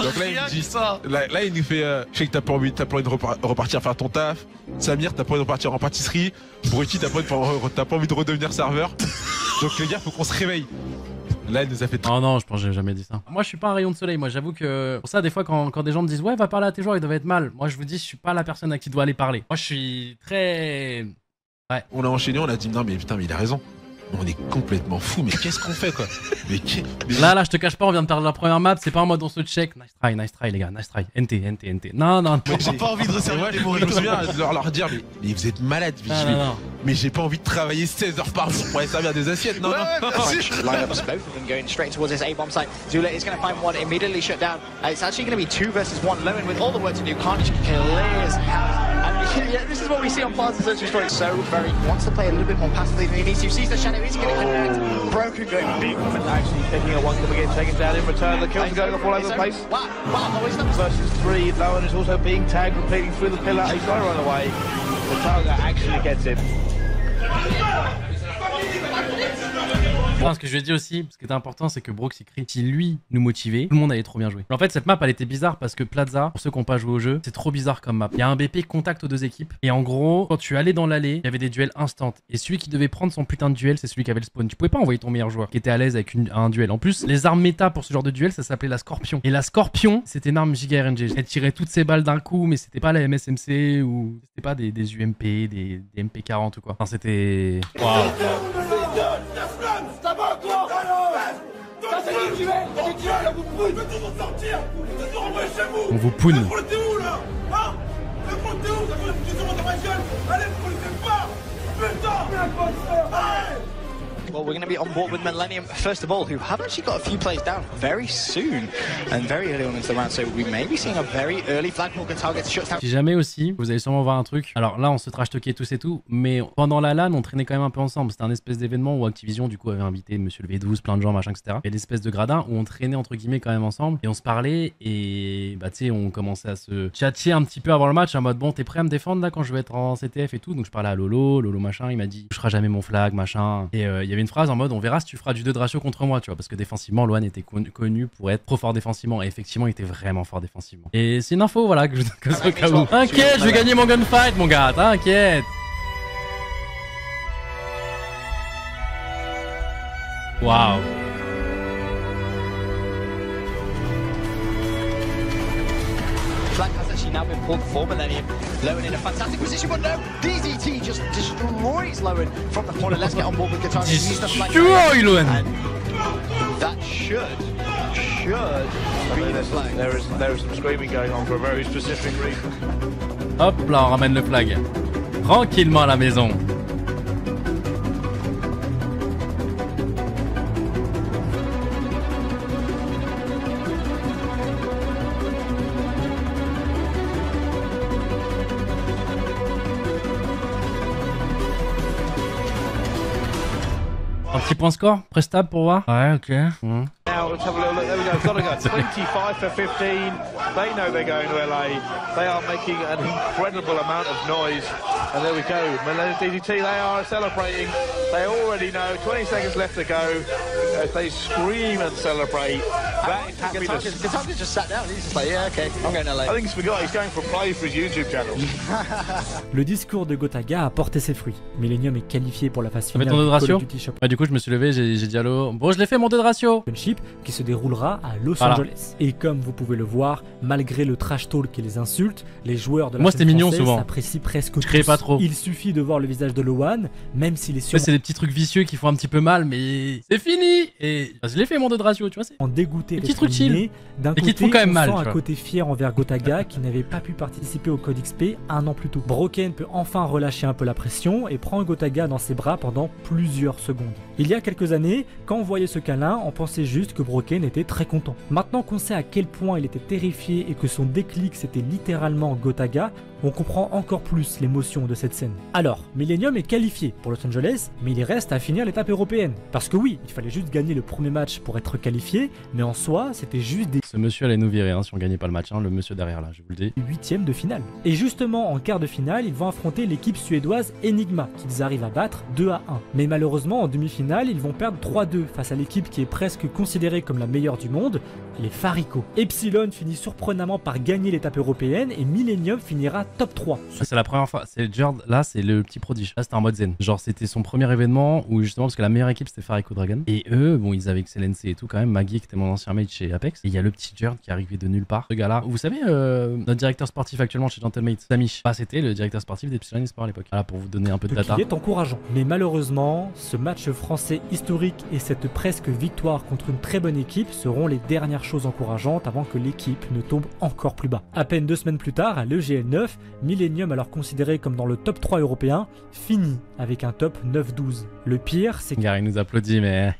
Donc là, il me dit, là, il nous fait je sais que t'as pas envie de repartir faire ton taf. Samir, t'as pas envie de repartir en pâtisserie. Brutti, t'as pas envie de redevenir serveur. Donc les gars, faut qu'on se réveille. Là, il nous a fait... Oh non, je pense que j'ai jamais dit ça. Moi, je suis pas un rayon de soleil. Moi, j'avoue que... Pour ça, des fois, quand des gens me disent « Ouais, va parler à tes joueurs, ils doivent être mal ». Moi, je vous dis, je suis pas la personne à qui doit aller parler. Moi, je suis très... Ouais. On a enchaîné, on a dit « Non, mais putain, mais il a raison. » On est complètement fou, mais qu'est-ce qu'on fait quoi? mais Là, je te cache pas, on vient de perdre la première map, c'est pas en mode on se check. Nice try les gars, nice try. NT. Non. J'ai pas envie de resservir les mots, je me souviens de leur dire, mais vous êtes malades, mais j'ai pas envie de travailler 16 heures par jour pour aller servir des assiettes, non. Lineups, both of them going straight towards this A-bomb site. Zula is going to find one, immediately shut down. It's actually going to be 2 versus 1. Lowen with all the work to do, Carnage clears house. And yeah, this is what we see on Paths of Search and Destroy. So very wants to play a little bit more passively than he needs to. Sees the shadow, he's going to connect. Broken going big moment, actually picking up one kill again, taken down in return. The kills are going off all over the place. Wow, versus 3. Lowen is also being tagged, completing through the pillar. He's going to run away. The target actually gets him. Non, ce que je lui ai dit aussi, ce qui était important, c'est que Brox il crie. Si lui nous motivait, tout le monde allait trop bien jouer. Mais en fait, cette map elle était bizarre parce que Plaza, pour ceux qui n'ont pas joué au jeu, c'est trop bizarre comme map. Il y a un BP contact aux deux équipes. Et en gros, quand tu allais dans l'allée, il y avait des duels instants. Et celui qui devait prendre son putain de duel, c'est celui qui avait le spawn. Tu pouvais pas envoyer ton meilleur joueur qui était à l'aise avec un duel. En plus, les armes méta pour ce genre de duel, ça s'appelait la Scorpion. Et la Scorpion, c'était une arme giga RNG. Elle tirait toutes ses balles d'un coup, mais c'était pas la MSMC ou c'était pas des UMP, des MP40 ou quoi. Enfin, c'était. Waouh. On vous poune. Well, we're going to be on board with Millennium, first of all, who have actually got a few plays down very soon and very early on into the round, so we may be seeing a very early flag Morgan target shut down. Si jamais aussi, vous allez sûrement voir un truc. Alors là, on se trash talkait tous et tout, mais pendant la LAN, on traînait quand même un peu ensemble. C'était un espèce d'événement où Activision, du coup, avait invité Monsieur le V12, plein de gens, machin, etc. Et l'espèce de gradin où on traînait entre guillemets quand même ensemble et on se parlait et bah tu sais, on commençait à se tchatcher un petit peu avant le match en mode bon, t'es prêt à me défendre là quand je vais être en CTF et tout. Donc je parlais à Lolo machin, il m'a dit je ferai jamais mon flag, machin. Et il y avait une phrase en mode on verra si tu feras du 2 de ratio contre moi, tu vois, parce que défensivement, Loan était connu pour être trop fort défensivement et effectivement, il était vraiment fort défensivement. Et c'est une info, voilà, que je donne comme ça au cas où. T'inquiète, je vais gagner mon gunfight, mon gars, t'inquiète. Waouh. Flag has actually now been pulled for Millennium. Lowen in a fantastic position, but no, DZT just destroys Lowen from the corner. Let's get on board with Guitar. Destroy Lowen. That should be the flag. There is some screaming going on for a very specific reason. Hop là, on ramène le flag. Tranquillement à la maison. Un petit point score, prestable pour voir. Ouais, ok. Now let's have a little look. There we go. Zoniga, 25 for 15. They know they're going to LA. They are making an incredible amount of noise. And there we go. Millennium DDT, they are celebrating. They already know. 20 seconds left to go. As they scream and celebrate. That is happiness. Guitar just sat down. He's just like, yeah, okay, I'm going to LA. I think he's forgot. He's going for a play for his YouTube channel. Le discours de Gotaga a porté ses fruits. Millennium est qualifié pour la phase finale ton 2 de ratio. Ouais, du coup, je me suis levé, j'ai dit allô. Bon, je l'ai fait mon 2 de ratio. Qui se déroulera à Los Angeles. Et comme vous pouvez le voir, malgré le trash talk et les insultes, les joueurs de la scène française apprécient presque tous. Pas trop. Il suffit de voir le visage de Loan, même s'il est sûrement... C'est des petits trucs vicieux qui font un petit peu mal, mais c'est fini. Et je l'ai fait mon 2 de ratio, tu vois. En dégoûté d'être éliminé. D'un côté, qui te font quand même mal, un côté fier envers Gotaga qui n'avait pas pu participer au Code XP un an plus tôt. Broken peut enfin relâcher un peu la pression et prend Gotaga dans ses bras pendant plusieurs secondes. Il y a quelques années, quand on voyait ce câlin, on pensait juste que Broken était très content. Maintenant qu'on sait à quel point il était terrifié et que son déclic c'était littéralement Gotaga, on comprend encore plus l'émotion de cette scène. Alors, Millennium est qualifié pour Los Angeles, mais il reste à finir l'étape européenne. Parce que oui, il fallait juste gagner le premier match pour être qualifié, mais en soi, c'était juste des... Ce monsieur allait nous virer hein, si on gagnait pas le match, hein, le monsieur derrière là, je vous le dis. 8e de finale. Et justement, en quart de finale, ils vont affronter l'équipe suédoise Enigma, qu'ils arrivent à battre 2-1. Mais malheureusement, en demi-finale, ils vont perdre 3-2 face à l'équipe qui est presque considérée comme la meilleure du monde, les Farico. Epsilon finit surprenamment par gagner l'étape européenne et Millennium finira top 3. C'est la première fois, c'est Jerd, là c'est le petit prodige, là c'était en mode zen. Genre c'était son premier événement où justement parce que la meilleure équipe c'était Farico Dragon. Et eux, bon ils avaient Excellence et tout quand même, Maggie qui était mon ancien mate chez Apex. Et il y a le petit Jerd qui est arrivé de nulle part, ce gars là. Vous savez, notre directeur sportif actuellement chez Gentlemate, Samish, bah, c'était le directeur sportif d'Epsilon Esport à l'époque. Voilà pour vous donner un peu de data. Il est encourageant. Mais malheureusement, ce match français historique et cette presque victoire contre une très bonne équipe seront les dernières choses encourageantes avant que l'équipe ne tombe encore plus bas. À peine 2 semaines plus tard, à l'EGL9, Millennium, alors considéré comme dans le top 3 européen, finit avec un top 9-12. Le pire, c'est que... Gars, il nous applaudit, mais...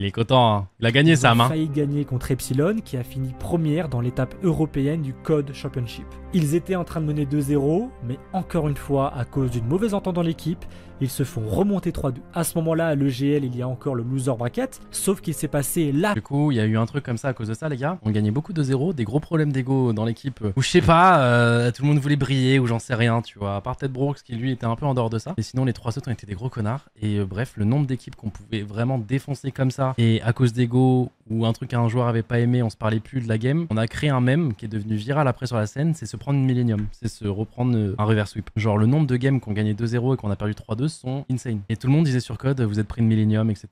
il est content, hein. Il a gagné Sam. Ils ont failli gagner contre Epsilon, qui a fini première dans l'étape européenne du Code Championship. Ils étaient en train de mener 2-0, mais encore une fois, à cause d'une mauvaise entente dans l'équipe, Ils se font remonter 3-2. À ce moment-là, à l'EGL, il y a encore le loser bracket, sauf qu'il s'est passé là. Du coup, il y a eu un truc comme ça à cause de ça, les gars. On gagnait beaucoup de 0, des gros problèmes d'ego dans l'équipe. Ou je sais pas, tout le monde voulait briller, ou j'en sais rien, tu vois. À part peut-être Brooks qui lui était un peu en dehors de ça. Et sinon, les 3 autres ont été des gros connards. Et bref, le nombre d'équipes qu'on pouvait vraiment défoncer comme ça, et à cause d'ego, ou un truc qu'un joueur avait pas aimé, on se parlait plus de la game, on a créé un mème qui est devenu viral après sur la scène, c'est se prendre une Millennium. C'est se reprendre un reverse sweep. Genre, le nombre de games qu'on gagnait 2-0 et qu'on a perdu 3-2 sont insane. Et tout le monde disait sur code, vous êtes pris une Millennium, etc.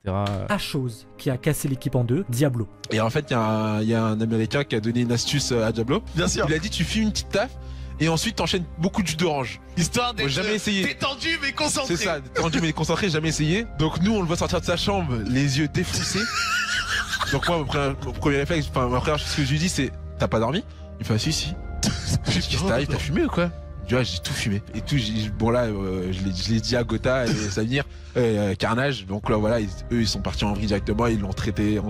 La chose qui a cassé l'équipe en deux, Diablo. Et en fait, il y a un Américain qui a donné une astuce à Diablo. Bien sûr. Il a dit tu fumes une petite taf et ensuite t'enchaînes beaucoup de jus d'orange. Histoire d'être jamais essayé. détendu mais concentré. C'est ça, détendu mais concentré, jamais essayé. Donc nous, on le voit sortir de sa chambre, les yeux défoncés. Donc moi, mon premier réflexe, enfin ma première chose que je lui dis, c'est t'as pas dormi? Il fait ah, si. Qu'est-ce qui t'arrive? T'as fumé ou quoi? Tu vois, j'ai tout fumé. Et tout, bon là, je l'ai dit à Gotha et Samir, Carnage. Donc là, voilà, eux, ils sont partis en vrille directement, ils l'ont traité.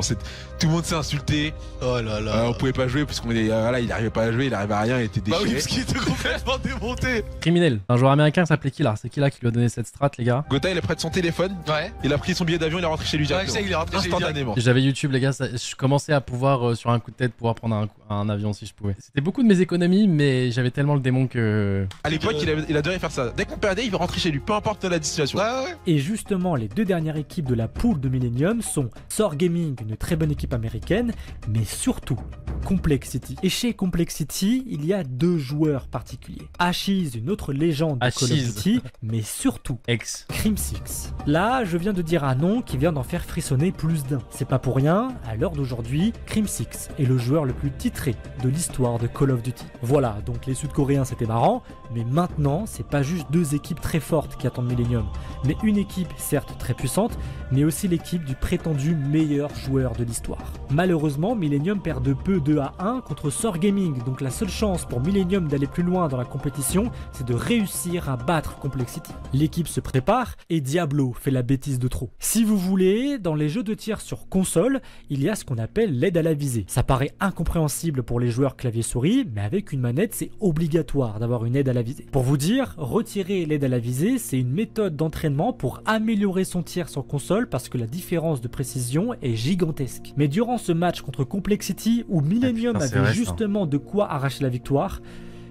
Tout le monde s'est insulté. Oh là là. On pouvait pas jouer parce qu'on est, voilà, il arrivait pas à jouer, il arrivait à rien, il était déchiré. Bah oui, parce qu'il était complètement démonté. Criminel. Un joueur américain qui s'appelait qui là? C'est qui là qui lui a donné cette strat, les gars? Gotha, il a pris de son téléphone. Ouais. Il a pris son billet d'avion, il est rentré chez lui directement. Ouais, il est rentré chez lui instantanément. J'avais YouTube, les gars, je commençais à pouvoir, sur un coup de tête, pouvoir prendre un avion si je pouvais. C'était beaucoup de mes économies, mais j'avais tellement le démon que... À l'époque, il adoré faire ça. Dès qu'on perdait, il veut rentrer chez lui, peu importe la situation. Ouais. Et justement, les deux dernières équipes de la poule de Millennium sont Sor Gaming, une très bonne équipe américaine, mais surtout Complexity. Et chez Complexity, il y a 2 joueurs particuliers. Ashiz, une autre légende de Call of Duty, mais surtout Crimsix. Là, je viens de dire un nom qui vient d'en faire frissonner plus d'un. C'est pas pour rien, à l'heure d'aujourd'hui, Crimsix est le joueur le plus titré de l'histoire de Call of Duty. Voilà, donc les Sud-Coréens c'était marrant, mais maintenant, c'est pas juste 2 équipes très fortes qui attendent Millennium, mais une équipe certes très puissante, mais aussi l'équipe du prétendu meilleur joueur de l'histoire. Malheureusement, Millennium perd de peu 2-1 contre Sor Gaming, donc la seule chance pour Millennium d'aller plus loin dans la compétition, c'est de réussir à battre Complexity. L'équipe se prépare et Diablo fait la bêtise de trop. Si vous voulez, dans les jeux de tir sur console, il y a ce qu'on appelle l'aide à la visée. Ça paraît incompréhensible pour les joueurs clavier-souris, mais avec une manette, c'est obligatoire d'avoir une aide à la visée. Pour vous dire, retirer l'aide à la visée, c'est une méthode d'entraînement pour améliorer son tir sur console parce que la différence de précision est gigantesque. Mais durant ce match contre Complexity, où Millennium avait justement de quoi arracher la victoire,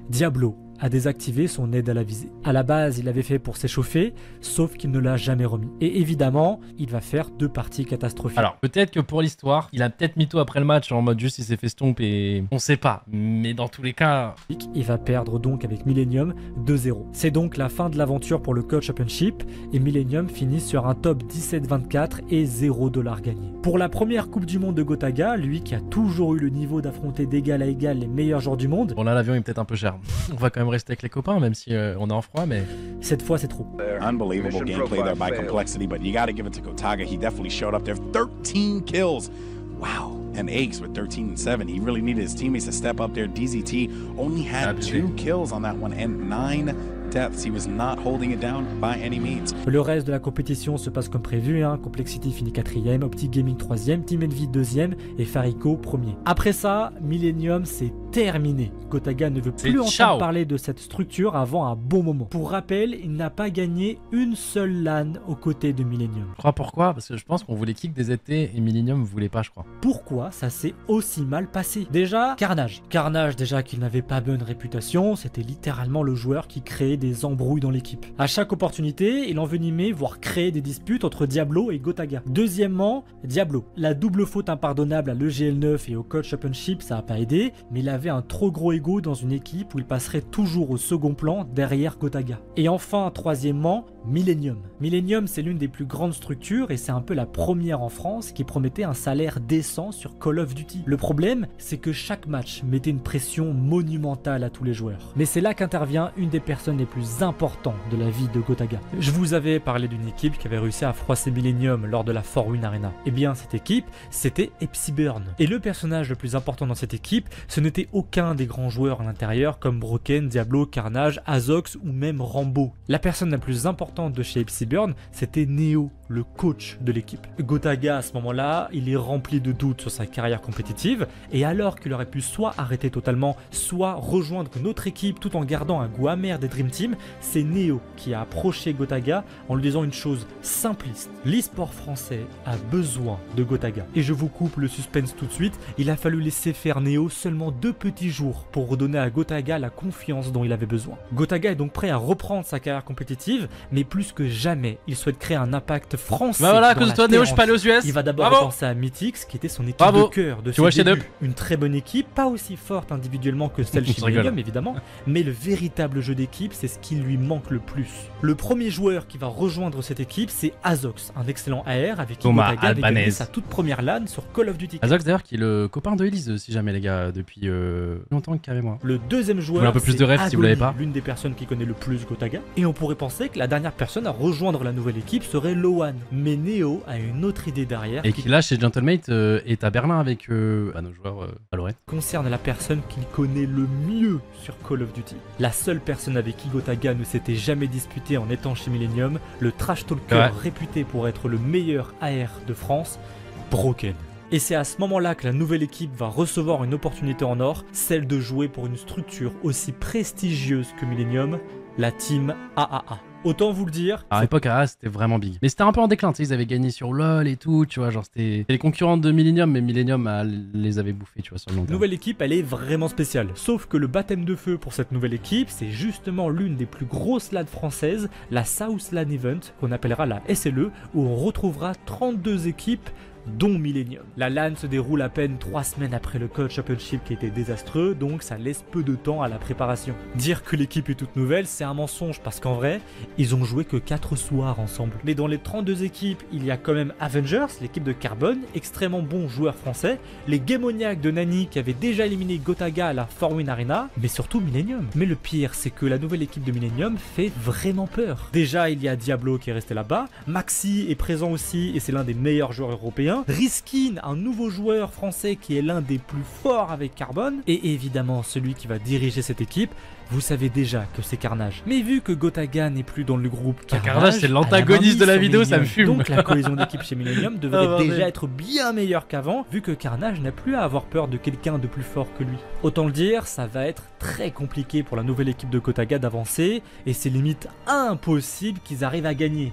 Diablo a désactivé son aide à la visée. À la base, il l'avait fait pour s'échauffer, sauf qu'il ne l'a jamais remis. Et évidemment, il va faire 2 parties catastrophiques. Alors, peut-être que pour l'histoire, il a peut-être mytho après le match en mode juste il s'est fait stomp et on sait pas. Mais dans tous les cas... Il va perdre donc avec Millennium 2-0. C'est donc la fin de l'aventure pour le Code Championship et Millennium finit sur un top 17-24 et $0 gagné. Pour la première Coupe du Monde de Gotaga, lui qui a toujours eu le niveau d'affronter d'égal à égal les meilleurs joueurs du monde... Bon là, l'avion est peut-être un peu cher. On va quand même rester avec les copains, même si on est en froid, mais... Cette fois, c'est trop. Unbelievable gameplay there by Complexity, but you gotta give it to Gotaga. He definitely showed up there. 13 kills. Wow. And Ace with 13-7. He really needed his teammates to step up there. DZT only had 2 kills on that one and 9 deaths. He was not holding it down by any means. Le reste de la compétition se passe comme prévu. Complexity finit 4ème, Optic Gaming 3ème, Team Envy 2ème et Farico 1er. Après ça, Millennium c'est terminé. Gotaga ne veut plus entendre parler de cette structure avant un bon moment. Pour rappel, il n'a pas gagné une seule LAN aux côtés de Millennium. Je crois pourquoi? Parce que je pense qu'on voulait kick des ZT et Millennium voulait pas, je crois. Pourquoi ça s'est aussi mal passé? Déjà, Carnage. Carnage, déjà qu'il n'avait pas bonne réputation, c'était littéralement le joueur qui créait des embrouilles dans l'équipe. À chaque opportunité, il envenimait, voire créait des disputes entre Diablo et Gotaga. Deuxièmement, Diablo. La double faute impardonnable à l'EGL9 et au Code Championship, ça n'a pas aidé, mais il avait un trop gros ego dans une équipe où il passerait toujours au second plan derrière Gotaga. Et enfin, troisièmement, Millennium. Millennium, c'est l'une des plus grandes structures et c'est un peu la première en France qui promettait un salaire décent sur Call of Duty. Le problème, c'est que chaque match mettait une pression monumentale à tous les joueurs. Mais c'est là qu'intervient une des personnes les plus importantes de la vie de Gotaga. Je vous avais parlé d'une équipe qui avait réussi à froisser Millennium lors de la Forwin Arena. Et bien, cette équipe, c'était Epsiburn. Et le personnage le plus important dans cette équipe, ce n'était aucun des grands joueurs à l'intérieur comme Broken, Diablo, Carnage, Azox ou même Rambo. La personne la plus importante de chez Epsiburn, c'était Neo, le coach de l'équipe. Gotaga, à ce moment-là, il est rempli de doutes sur sa carrière compétitive, et alors qu'il aurait pu soit arrêter totalement, soit rejoindre une autre équipe tout en gardant un goût amer des Dream Team, c'est Neo qui a approché Gotaga en lui disant une chose simpliste. L'e-sport français a besoin de Gotaga. Et je vous coupe le suspense tout de suite, il a fallu laisser faire Neo seulement 2 petits jours pour redonner à Gotaga la confiance dont il avait besoin. Gotaga est donc prêt à reprendre sa carrière compétitive, mais plus que jamais, il souhaite créer un impact français. Bah voilà, à cause de toi, Neo, je suis pas allé aux US. Il va d'abord penser à Mythix, qui était son équipe de cœur de ses débuts. Une très bonne équipe, pas aussi forte individuellement que celle chez Millennium évidemment, mais le véritable jeu d'équipe, c'est ce qui lui manque le plus. Le premier joueur qui va rejoindre cette équipe, c'est Azox, un excellent AR avec qui Gotaga avait gagné sa toute première LAN sur Call of Duty. Azox d'ailleurs qui est le copain de Elise, si jamais les gars, depuis longtemps carrément. Le deuxième joueur, un peu plus de rêve si vous l'avez pas. L'une des personnes qui connaît le plus Gotaga, et on pourrait penser que la dernière personne à rejoindre la nouvelle équipe serait Loan, mais Neo a une autre idée derrière. Et qui là chez Gentlemate est à Berlin avec nos joueurs Valorant. Concerne la personne qu'il connaît le mieux sur Call of Duty. La seule personne avec qui Gotaga ne s'était jamais disputé en étant chez Millennium, le trash talker réputé pour être le meilleur AR de France, Broken. Et c'est à ce moment-là que la nouvelle équipe va recevoir une opportunité en or, celle de jouer pour une structure aussi prestigieuse que Millennium, la team AAA. Autant vous le dire. À l'époque, AA c'était vraiment big. Mais c'était un peu en déclin, tu sais, ils avaient gagné sur LoL et tout, tu vois, genre c'était les concurrentes de Millennium, mais Millennium les avait bouffés, tu vois, sur le long terme. Nouvelle équipe, elle est vraiment spéciale. Sauf que le baptême de feu pour cette nouvelle équipe, c'est justement l'une des plus grosses LAN françaises, la South LAN Event, qu'on appellera la SLE, où on retrouvera 32 équipes dont Millennium. La LAN se déroule à peine 3 semaines après le Coach Championship qui était désastreux, donc ça laisse peu de temps à la préparation. Dire que l'équipe est toute nouvelle, c'est un mensonge parce qu'en vrai, ils ont joué que 4 soirs ensemble. Mais dans les 32 équipes, il y a quand même Avengers, l'équipe de Carbone, extrêmement bon joueur français, les Gamoniacs de Nani qui avaient déjà éliminé Gotaga à la Forwin Arena, mais surtout Millennium. Mais le pire, c'est que la nouvelle équipe de Millennium fait vraiment peur. Déjà, il y a Diablo qui est resté là-bas, Maxi est présent aussi et c'est l'un des meilleurs joueurs européens, Riskin, un nouveau joueur français qui est l'un des plus forts avec Carbone, et évidemment celui qui va diriger cette équipe. Vous savez déjà que c'est Carnage. Mais vu que Gotaga n'est plus dans le groupe Carnage c'est l'antagoniste de la vidéo, ça me fume. Donc la cohésion d'équipe chez Millennium devrait déjà être bien meilleure qu'avant, vu que Carnage n'a plus à avoir peur de quelqu'un de plus fort que lui. Autant le dire, ça va être très compliqué pour la nouvelle équipe de Gotaga d'avancer, et c'est limite impossible qu'ils arrivent à gagner.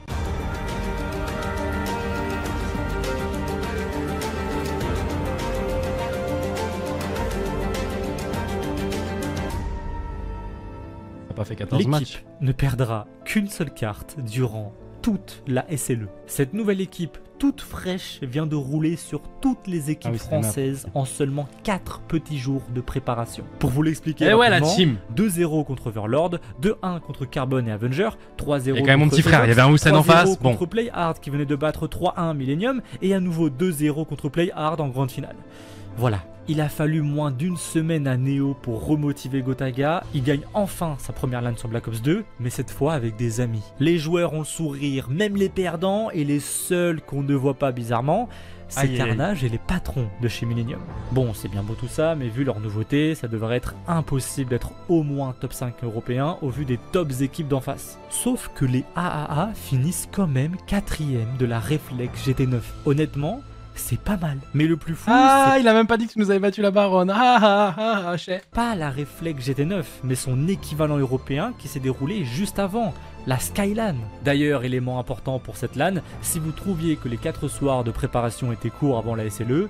Fait 14 matchs. L'équipe ne perdra qu'une seule carte durant toute la SLE. Cette nouvelle équipe toute fraîche vient de rouler sur toutes les équipes françaises en seulement 4 petits jours de préparation. Pour vous l'expliquer la team 2-0 contre Overlord, 2-1 contre Carbone et Avenger, 3-0 il y a quand même mon petit frère, il y avait un Houssen en face, contre Play Hard qui venait de battre 3-1 Millennium, et à nouveau 2-0 contre Play Hard en grande finale. Voilà. Il a fallu moins d'une semaine à Neo pour remotiver Gotaga. Il gagne enfin sa première LAN sur Black Ops 2, mais cette fois avec des amis. Les joueurs ont le sourire, même les perdants, et les seuls qu'on ne voit pas bizarrement, c'est Carnage et les patrons de chez Millennium. Bon, c'est bien beau tout ça, mais vu leur nouveauté, ça devrait être impossible d'être au moins top 5 européen au vu des tops équipes d'en face. Sauf que les AAA finissent quand même 4ème de la Reflex GT9. Honnêtement, c'est pas mal. Mais le plus fou, il a même pas dit que tu nous avais battu la baronne. Pas la Reflex GT9, mais son équivalent européen qui s'est déroulé juste avant, la Skylan. D'ailleurs, élément important pour cette LAN, si vous trouviez que les 4 soirs de préparation étaient courts avant la SLE,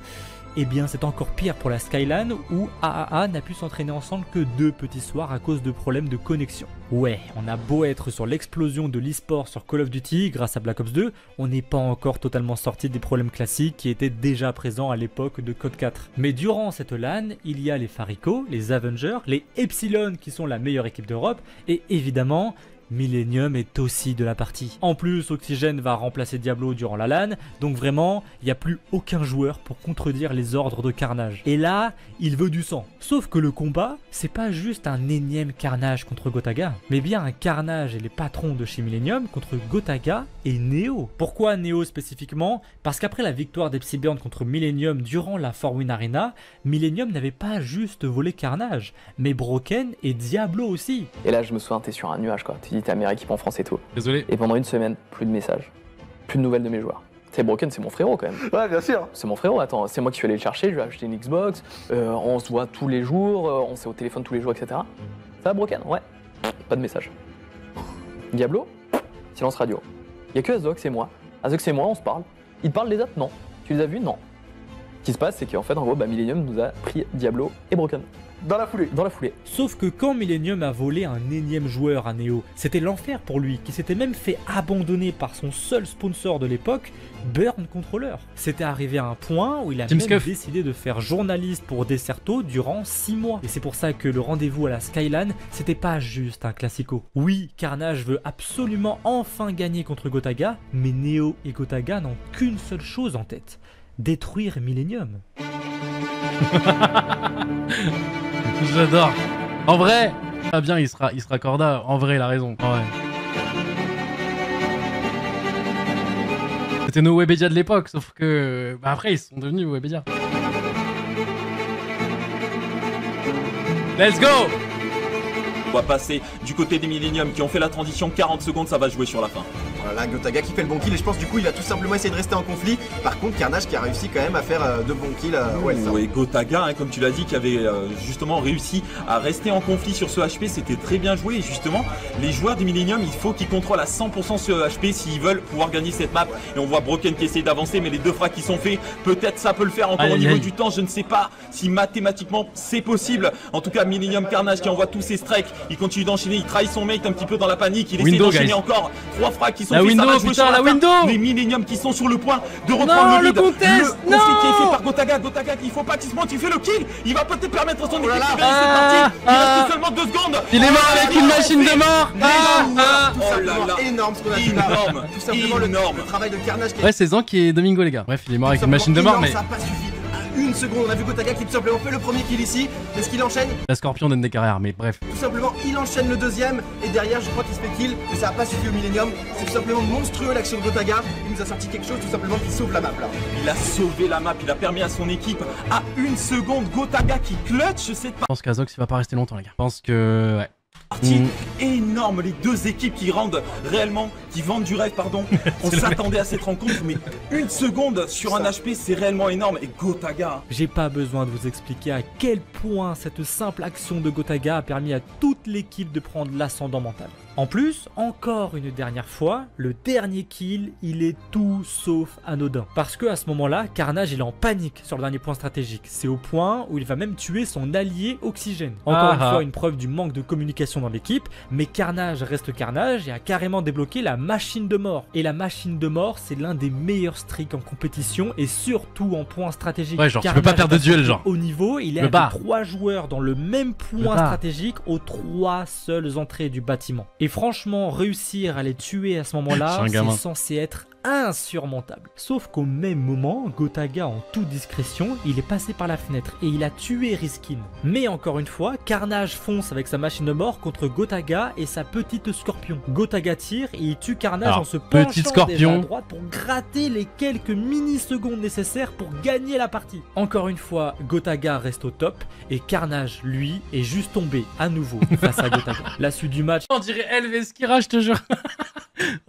eh bien c'est encore pire pour la Skylan où AAA n'a pu s'entraîner ensemble que 2 petits soirs à cause de problèmes de connexion. Ouais, on a beau être sur l'explosion de l'e-sport sur Call of Duty grâce à Black Ops 2, on n'est pas encore totalement sorti des problèmes classiques qui étaient déjà présents à l'époque de Code 4. Mais durant cette LAN, il y a les Farico, les Avengers, les Epsilon qui sont la meilleure équipe d'Europe, et évidemment Millennium est aussi de la partie. En plus, Oxygène va remplacer Diablo durant la LAN, donc vraiment, il n'y a plus aucun joueur pour contredire les ordres de Carnage. Et là, il veut du sang. Sauf que le combat, c'est pas juste un énième Carnage contre Gotaga, mais bien un Carnage et les patrons de chez Millennium contre Gotaga et Neo. Pourquoi Neo spécifiquement? Parce qu'après la victoire d'Epsilon contre Millennium durant la Forwin Arena, Millennium n'avait pas juste volé Carnage, mais Broken et Diablo aussi. Et là, je me souviens, t'es sur un nuage quoi. T'es la meilleure équipe en France et tout. Désolé. Et pendant une semaine, plus de messages. Plus de nouvelles de mes joueurs. C'est Broken, c'est mon frérot quand même. Ouais, bien sûr. C'est mon frérot, attends, c'est moi qui suis allé le chercher, je lui ai acheté une Xbox, on se voit tous les jours, on s'est au téléphone tous les jours, etc. Ça va Broken? Ouais. Pas de message. Diablo? Silence radio. Il y a que Azox et moi. Azox et moi, on se parle. Il te parle des autres? Non. Tu les as vus? Non. Ce qui se passe, c'est qu'en fait, en gros, Millennium nous a pris Diablo et Broken. Dans la foulée. Dans la foulée. Sauf que quand Millennium a volé un énième joueur à Neo, c'était l'enfer pour lui, qui s'était même fait abandonner par son seul sponsor de l'époque, Burn Controller. C'était arrivé à un point où il a même décidé de faire journaliste pour Desserto durant 6 mois. Et c'est pour ça que le rendez-vous à la Skyline, c'était pas juste un classico. Oui, Carnage veut absolument enfin gagner contre Gotaga, mais Neo et Gotaga n'ont qu'une seule chose en tête: détruire Millennium. J'adore. En vrai, Fabien il sera corda. En vrai, il a raison. En vrai. C'était nos Webedia de l'époque, sauf que après ils sont devenus Webedia. Let's go. On va passer du côté des Millennium qui ont fait la transition. 40 secondes, ça va jouer sur la fin. Voilà, Gotaga qui fait le bon kill et je pense du coup il va tout simplement essayer de rester en conflit. Par contre Carnage qui a réussi quand même à faire de bons kills. Et Gotaga, hein, comme tu l'as dit, qui avait justement réussi à rester en conflit sur ce HP, c'était très bien joué. Et justement, les joueurs des Millennium, il faut qu'ils contrôlent à 100% ce HP s'ils veulent pouvoir gagner cette map. Et on voit Broken qui essaie d'avancer, mais les 2 frags qui sont faits, peut-être ça peut le faire encore au niveau du temps. Je ne sais pas si mathématiquement c'est possible. En tout cas, Millennium Carnage qui envoie tous ses strikes, il continue d'enchaîner, il trahit son mate un petit peu dans la panique. Il essaie d'enchaîner encore 3 frags qui sont la window, putain, la window. Les Millennium qui sont sur le point de reprendre le lead. Le conflit qui est fait par Gotaga. Gotaga qu'il faut pas qu'il se monte, il fait le kill. Il va peut-être permettre à son équipe de gagner cette partie. Il reste seulement 2 secondes. Il est mort avec une machine de mort. Oh là là, énorme ce qu'on a fait là. Tout simplement le travail de Carnage. Ouais, c'est Zan qui est Domingo les gars. Bref, il est mort avec une machine de mort, mais ça a pas suffi. Une seconde, on a vu Gotaga qui tout simplement fait le premier kill ici. Est-ce qu'il enchaîne? La Scorpion donne des carrières, mais bref. Tout simplement, il enchaîne le deuxième. Et derrière, je crois qu'il se fait kill. Mais ça n'a pas suffi au Millennium. C'est tout simplement monstrueux l'action de Gotaga. Il nous a sorti quelque chose tout simplement qui sauve la map là. Il a sauvé la map, il a permis à son équipe à 1 seconde. Gotaga qui clutch cette partie. Je pense qu'Azox il va pas rester longtemps les gars. Je pense que ouais. Partie énorme, les 2 équipes qui rendent réellement, qui vendent du rêve, pardon. On s'attendait à cette rencontre, mais 1 seconde sur un HP, c'est réellement énorme. Et Gotaga. J'ai pas besoin de vous expliquer à quel point cette simple action de Gotaga a permis à toute l'équipe de prendre l'ascendant mental. En plus, encore une dernière fois, le dernier kill, il est tout sauf anodin. Parce que à ce moment-là, Carnage il est en panique sur le dernier point stratégique. C'est au point où il va même tuer son allié Oxygène. Encore une fois, une preuve du manque de communication dans l'équipe, mais Carnage reste Carnage et a carrément débloqué la machine de mort. Et la machine de mort, c'est l'un des meilleurs streaks en compétition et surtout en point stratégique. Ouais, genre Carnage, tu peux pas perdre de duel, genre. Au niveau, il est avec 3 joueurs dans le même point stratégique aux 3 seules entrées du bâtiment. Et franchement, réussir à les tuer à ce moment-là, c'est censé être insurmontable. Sauf qu'au même moment, Gotaga en toute discrétion, il est passé par la fenêtre et il a tué Riskin. Mais encore une fois, Carnage fonce avec sa machine de mort contre Gotaga et sa petite Scorpion. Gotaga tire et il tue Carnage en se penchant déjà à droite pour gratter les quelques mini-secondes nécessaires pour gagner la partie. Encore une fois, Gotaga reste au top et Carnage, lui, est juste tombé à nouveau face à Gotaga. La suite du match... On dirait Elveskira, je te jure.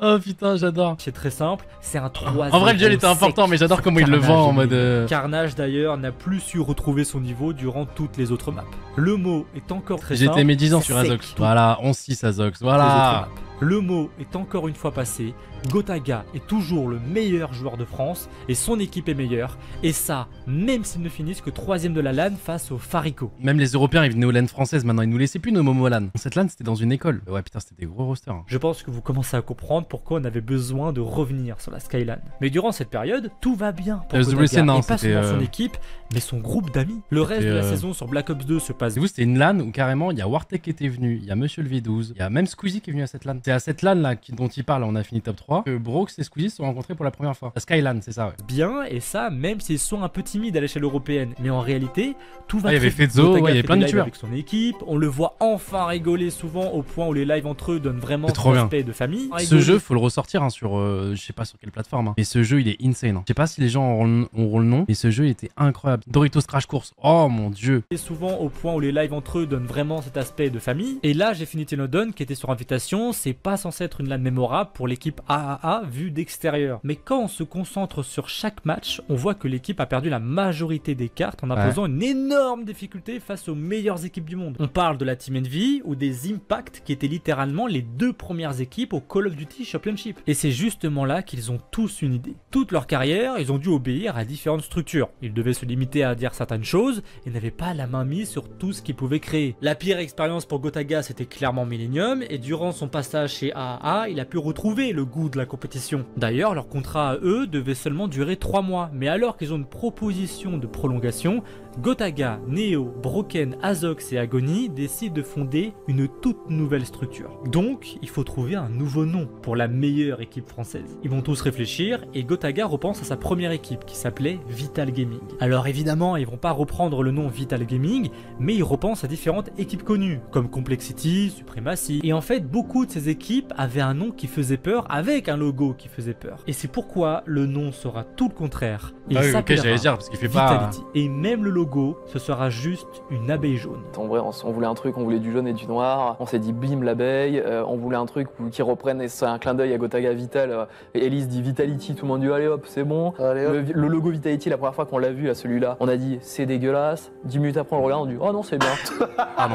Oh putain, j'adore. C'est très simple, c'est un 3-0. En vrai, le duel était important, mais j'adore comment il le vend en mode... Carnage d'ailleurs n'a plus su retrouver son niveau durant toutes les autres maps. Le mot est encore très simple. J'étais médisant sur Azox. Voilà, 11-6 Azox, voilà. Le mot est encore une fois passé, Gotaga est toujours le meilleur joueur de France et son équipe est meilleure. Et ça, même s'ils ne finissent que 3ème de la LAN face au Farico. Même les Européens, ils venaient aux LAN françaises, maintenant ils nous laissaient plus nos Momo LAN. Cette LAN, c'était dans une école. Ouais putain, c'était des gros rosters. Hein. Je pense que vous commencez à comprendre pourquoi on avait besoin de revenir sur la Skyline. Mais durant cette période, tout va bien pour Gotaga, et pas seulement son équipe, mais son groupe d'amis. Le reste de la saison sur Black Ops 2 se passe... Vous, c'était une LAN où carrément, il y a Wartek qui était venu, il y a Monsieur le V12, il y a même Squeezie qui est venu à cette LAN. C'est à cette LAN là dont il parle, on a fini top 3, que Brox et Squeezie se sont rencontrés pour la première fois. La Skyline, c'est ça, ouais. Bien, et ça, même s'ils sont un peu timides à l'échelle européenne. Mais en réalité, tout va il y avait Fezzo, il y avait plein de tueurs. Avec son équipe, on le voit enfin rigoler souvent au point où les lives entre eux donnent vraiment cet aspect de famille. Ce jeu, faut le ressortir hein, sur, je sais pas sur quelle plateforme, hein. Mais ce jeu, il est insane. Hein. Je sais pas si les gens auront le nom, mais ce jeu, il était incroyable. Doritos Crash Course, oh mon dieu. Et souvent au point où les lives entre eux donnent vraiment cet aspect de famille. Et là, j'ai fini Tenodon qui était sur invitation, c'est pas censé être une LAN mémorable pour l'équipe AAA vue d'extérieur. Mais quand on se concentre sur chaque match, on voit que l'équipe a perdu la majorité des cartes en imposant une énorme difficulté face aux meilleures équipes du monde. On parle de la Team Envy ou des Impact qui étaient littéralement les 2 premières équipes au Call of Duty Championship. Et c'est justement là qu'ils ont tous une idée. Toute leur carrière, ils ont dû obéir à différentes structures. Ils devaient se limiter à dire certaines choses et n'avaient pas la main mise sur tout ce qu'ils pouvaient créer. La pire expérience pour Gotaga, c'était clairement Millennium, et durant son passage chez AAA, il a pu retrouver le goût de la compétition. D'ailleurs, leur contrat à eux devait seulement durer 3 mois, mais alors qu'ils ont une proposition de prolongation, Gotaga, Neo, Broken, Azox et Agony décident de fonder une toute nouvelle structure. Donc, il faut trouver un nouveau nom pour la meilleure équipe française. Ils vont tous réfléchir et Gotaga repense à sa première équipe qui s'appelait Vital Gaming. Alors évidemment, ils vont pas reprendre le nom Vital Gaming, mais ils repensent à différentes équipes connues, comme Complexity, Supremacy. Et en fait, beaucoup de ces équipes avaient un nom qui faisait peur avec un logo qui faisait peur. Et c'est pourquoi le nom sera tout le contraire. Il s'appellera j'allais dire, parce qu'il fait Vitality. Et même le logo, ce sera juste une abeille jaune. En vrai, on voulait un truc, on voulait du jaune et du noir. On s'est dit bim l'abeille. On voulait un truc qui reprenne, et c'est un clin d'œil à Gotaga Vital. Et Elise dit Vitality, tout le monde dit allez hop, c'est bon. Le logo Vitality, la première fois qu'on l'a vu à celui-là, on a dit c'est dégueulasse. 10 minutes après, on le regarde, on dit oh non, c'est bien.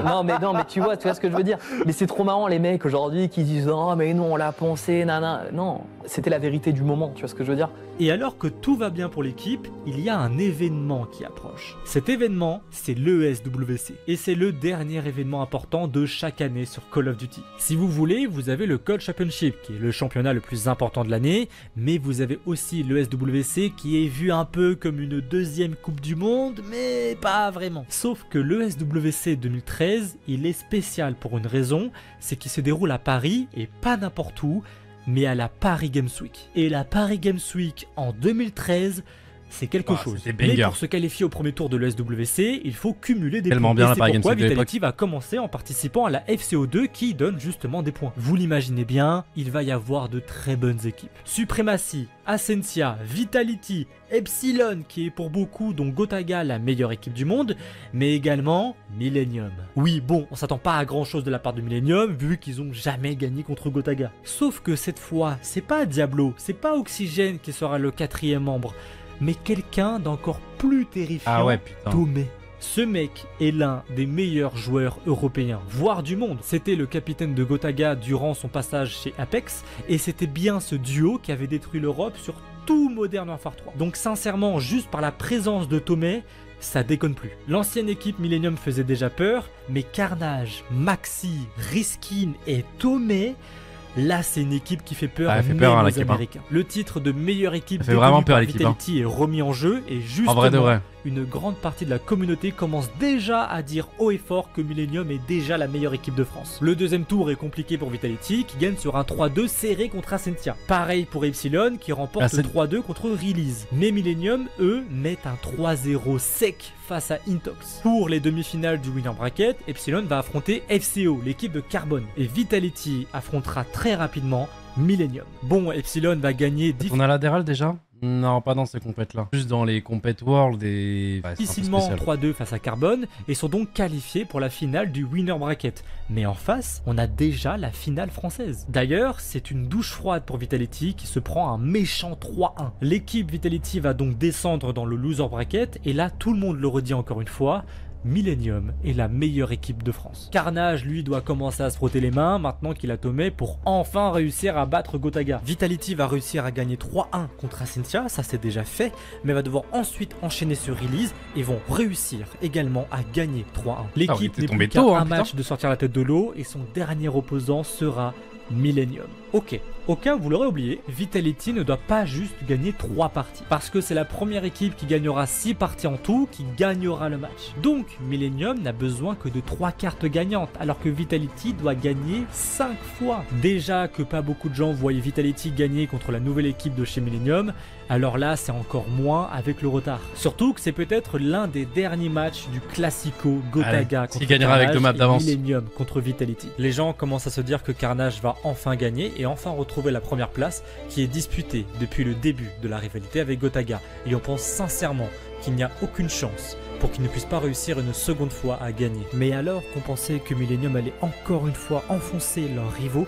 non, mais tu vois ce que je veux dire. Mais c'est trop marrant les mecs aujourd'hui qui disent oh mais non, on l'a pensé, nana. Non, c'était la vérité du moment, tu vois ce que je veux dire. Et alors que tout va bien pour l'équipe, il y a un événement qui approche. Cet événement, c'est l'ESWC. Et c'est le dernier événement important de chaque année sur Call of Duty. Si vous voulez, vous avez le Cold Championship, qui est le championnat le plus important de l'année, mais vous avez aussi l'ESWC qui est vu un peu comme une deuxième Coupe du Monde, mais pas vraiment. Sauf que l'ESWC 2013, il est spécial pour une raison, c'est qu'il se déroule à Paris et pas n'importe où, mais à la Paris Games Week. Et la Paris Games Week en 2013, c'est quelque chose. Mais pour se qualifier au premier tour de l'ESWC, il faut cumuler des points. Bien, et c'est pourquoi Vitality va commencer en participant à la FCO2 qui donne justement des points. Vous l'imaginez bien, il va y avoir de très bonnes équipes. Supremacy, Ascensia, Vitality, Epsilon qui est pour beaucoup, dont Gotaga, la meilleure équipe du monde, mais également Millennium. Oui, bon, on s'attend pas à grand chose de la part de Millennium vu qu'ils ont jamais gagné contre Gotaga. Sauf que cette fois, c'est pas Diablo, c'est pas Oxygène qui sera le 4e membre, mais quelqu'un d'encore plus terrifiant, Tomé. Ce mec est l'un des meilleurs joueurs européens, voire du monde. C'était le capitaine de Gotaga durant son passage chez Apex, et c'était bien ce duo qui avait détruit l'Europe sur tout Modern Warfare 3. Donc sincèrement, juste par la présence de Tomé, ça déconne plus. L'ancienne équipe Millennium faisait déjà peur, mais Carnage, Maxi, Riskin et Tomé, là, c'est une équipe qui fait peur, fait peur aux Américains. Le titre de meilleure équipe fait vraiment peur à l'équipe. Vitality est remis en jeu et justement, une grande partie de la communauté commence déjà à dire haut et fort que Millennium est déjà la meilleure équipe de France. Le deuxième tour est compliqué pour Vitality qui gagne sur un 3-2 serré contre Ascensia. Pareil pour Epsilon qui remporte le 3-2 contre Release. Mais Millennium, eux, mettent un 3-0 sec face à Intox. Pour les demi-finales du Winner Bracket, Epsilon va affronter FCO, l'équipe de Carbone. Et Vitality affrontera très rapidement Millennium. Bon, Epsilon va gagner 10... On a latéral déjà ? Non, pas dans ces compètes-là. Juste dans les compètes World et... difficilement 3-2 face à Carbone et sont donc qualifiés pour la finale du Winner Bracket. Mais en face, on a déjà la finale française. D'ailleurs, c'est une douche froide pour Vitality qui se prend un méchant 3-1. L'équipe Vitality va donc descendre dans le Loser Bracket et là, tout le monde le redit encore une fois, Millennium est la meilleure équipe de France. Carnage, lui, doit commencer à se frotter les mains maintenant qu'il a Tomé pour enfin réussir à battre Gotaga. Vitality va réussir à gagner 3-1 contre Ascensia, ça c'est déjà fait, mais va devoir ensuite enchaîner sur Release et vont réussir également à gagner 3-1. L'équipe n'est plus qu'à un match de sortir la tête de l'eau et son dernier opposant sera Millennium. Ok, au cas où vous l'aurez oublié, Vitality ne doit pas juste gagner 3 parties, parce que c'est la première équipe qui gagnera 6 parties en tout qui gagnera le match. Donc Millennium n'a besoin que de 3 cartes gagnantes, alors que Vitality doit gagner 5 fois. Déjà que pas beaucoup de gens voyaient Vitality gagner contre la nouvelle équipe de chez Millennium, alors là c'est encore moins avec le retard. Surtout que c'est peut-être l'un des derniers matchs du Classico Gotaga contre gagnera avec 2 maps d'avance. Millennium contre Vitality. Les gens commencent à se dire que Carnage va pouvoir enfin gagner et enfin retrouver la première place qui est disputée depuis le début de la rivalité avec Gotaga. Et on pense sincèrement qu'il n'y a aucune chance pour qu'ils ne puissent pas réussir une seconde fois à gagner. Mais alors qu'on pensait que Millennium allait encore une fois enfoncer leurs rivaux,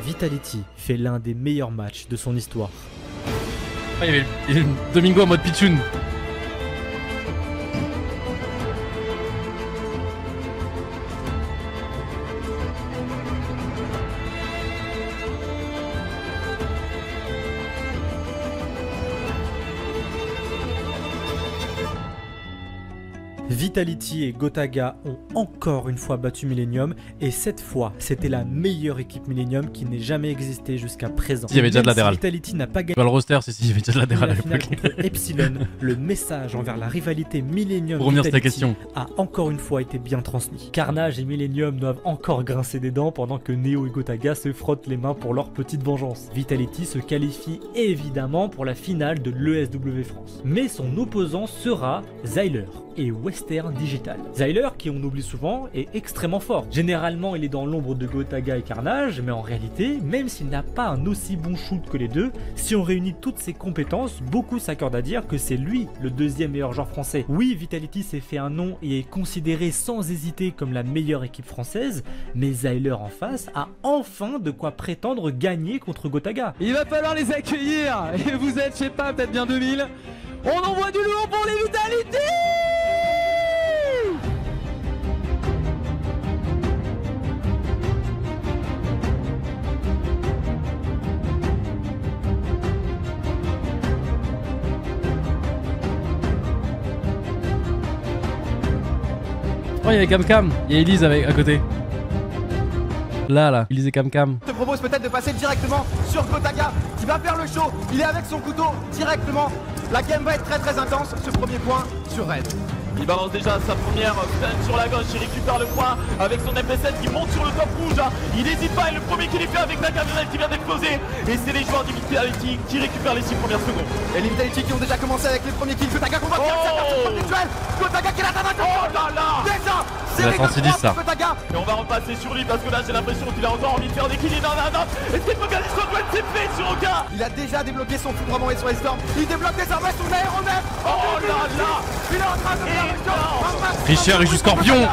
Vitality fait l'un des meilleurs matchs de son histoire. Ah, il y avait Domingo en mode pitchoun. Vitality et Gotaga ont encore une fois battu Millennium et cette fois c'était la meilleure équipe Millennium qui n'ait jamais existé jusqu'à présent. Il y avait déjà de latéral. Vitality n'a pas gagné le roster, il y avait déjà de latéral à l'époque. Contre Epsilon, le message envers la rivalité Millennium Pour revenir sur ta Vitality question, a encore une fois été bien transmis. Carnage et Millennium doivent encore grincer des dents pendant que Neo et Gotaga se frottent les mains pour leur petite vengeance. Vitality se qualifie évidemment pour la finale de l'ESW France. Mais son opposant sera Zyler et Western Digital. Zyler, qui on oublie souvent, est extrêmement fort. Généralement, il est dans l'ombre de Gotaga et Carnage, mais en réalité, même s'il n'a pas un aussi bon shoot que les deux, si on réunit toutes ses compétences, beaucoup s'accordent à dire que c'est lui le deuxième meilleur joueur français. Oui, Vitality s'est fait un nom et est considéré sans hésiter comme la meilleure équipe française, mais Zyler en face a enfin de quoi prétendre gagner contre Gotaga. Il va falloir les accueillir, et vous êtes, je sais pas, peut-être bien 2000. On envoie du lourd pour les Vitality! Oh, il y avait Cam, il y a Elise avec, à côté. Là, Elise et Cam. Je te propose peut-être de passer directement sur Gotaga qui va faire le show. Il est avec son couteau directement. La game va être très intense. Ce premier point sur Red. Il balance déjà sa première stun sur la gauche, il récupère le point avec son MP7 qui monte sur le top rouge. Il n'hésite pas et le premier qu'il est fait avec la camionnette qui vient d'exploser. Et c'est les joueurs du Vitality qui récupèrent les 6 premières secondes. Et les Vitality qui ont déjà commencé avec les premiers kills. Gotaga combat Gotaga qui est là. Oh là là. Déjà c'est la 36 ça. Et on va repasser sur lui parce que là j'ai l'impression qu'il a encore envie de faire des kills. Non. Est-ce qu'il peut gagner son duel TP sur aucun? Il a déjà débloqué son foudrement et son Storm. Il débloque désormais son aéronef. Oh là là. Il est en train de faire le show. Tricheur, il joue Scorpion.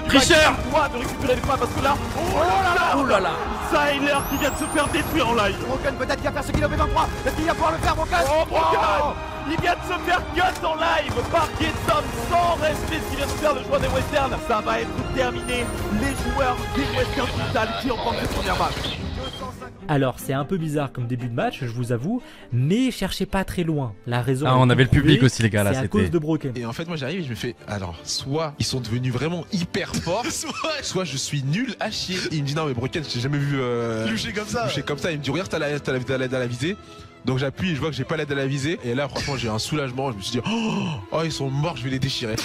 Tricheur. De récupérer le point parce que là. Oh là là. Zyler qui vient de se faire détruire en live. Broken peut-être qui va faire ce qu'il a fait 23. Est-ce qu'il va pouvoir le faire, Broken? Oh Broken. Il vient de se faire cut en live par Getsom sans respect ce qu'il vient de faire le joueur des Western. Ça va être terminé. Les joueurs des Western Digital qui ont prendre cette première match. Alors c'est un peu bizarre comme début de match, je vous avoue, mais cherchez pas très loin. La raison. Ah, on avait le public aussi les gars là, c'est à cause de Broken. Et en fait moi j'arrive et je me fais, alors soit ils sont devenus vraiment hyper forts, soit je suis nul à chier. Et il me dit non mais Broken, je t'ai jamais vu loucher comme ça. Il me dit regarde t'as l'aide à la visée. Donc j'appuie et je vois que j'ai pas l'aide à la visée. Et là franchement j'ai un soulagement, je me suis dit oh ils sont morts, je vais les déchirer.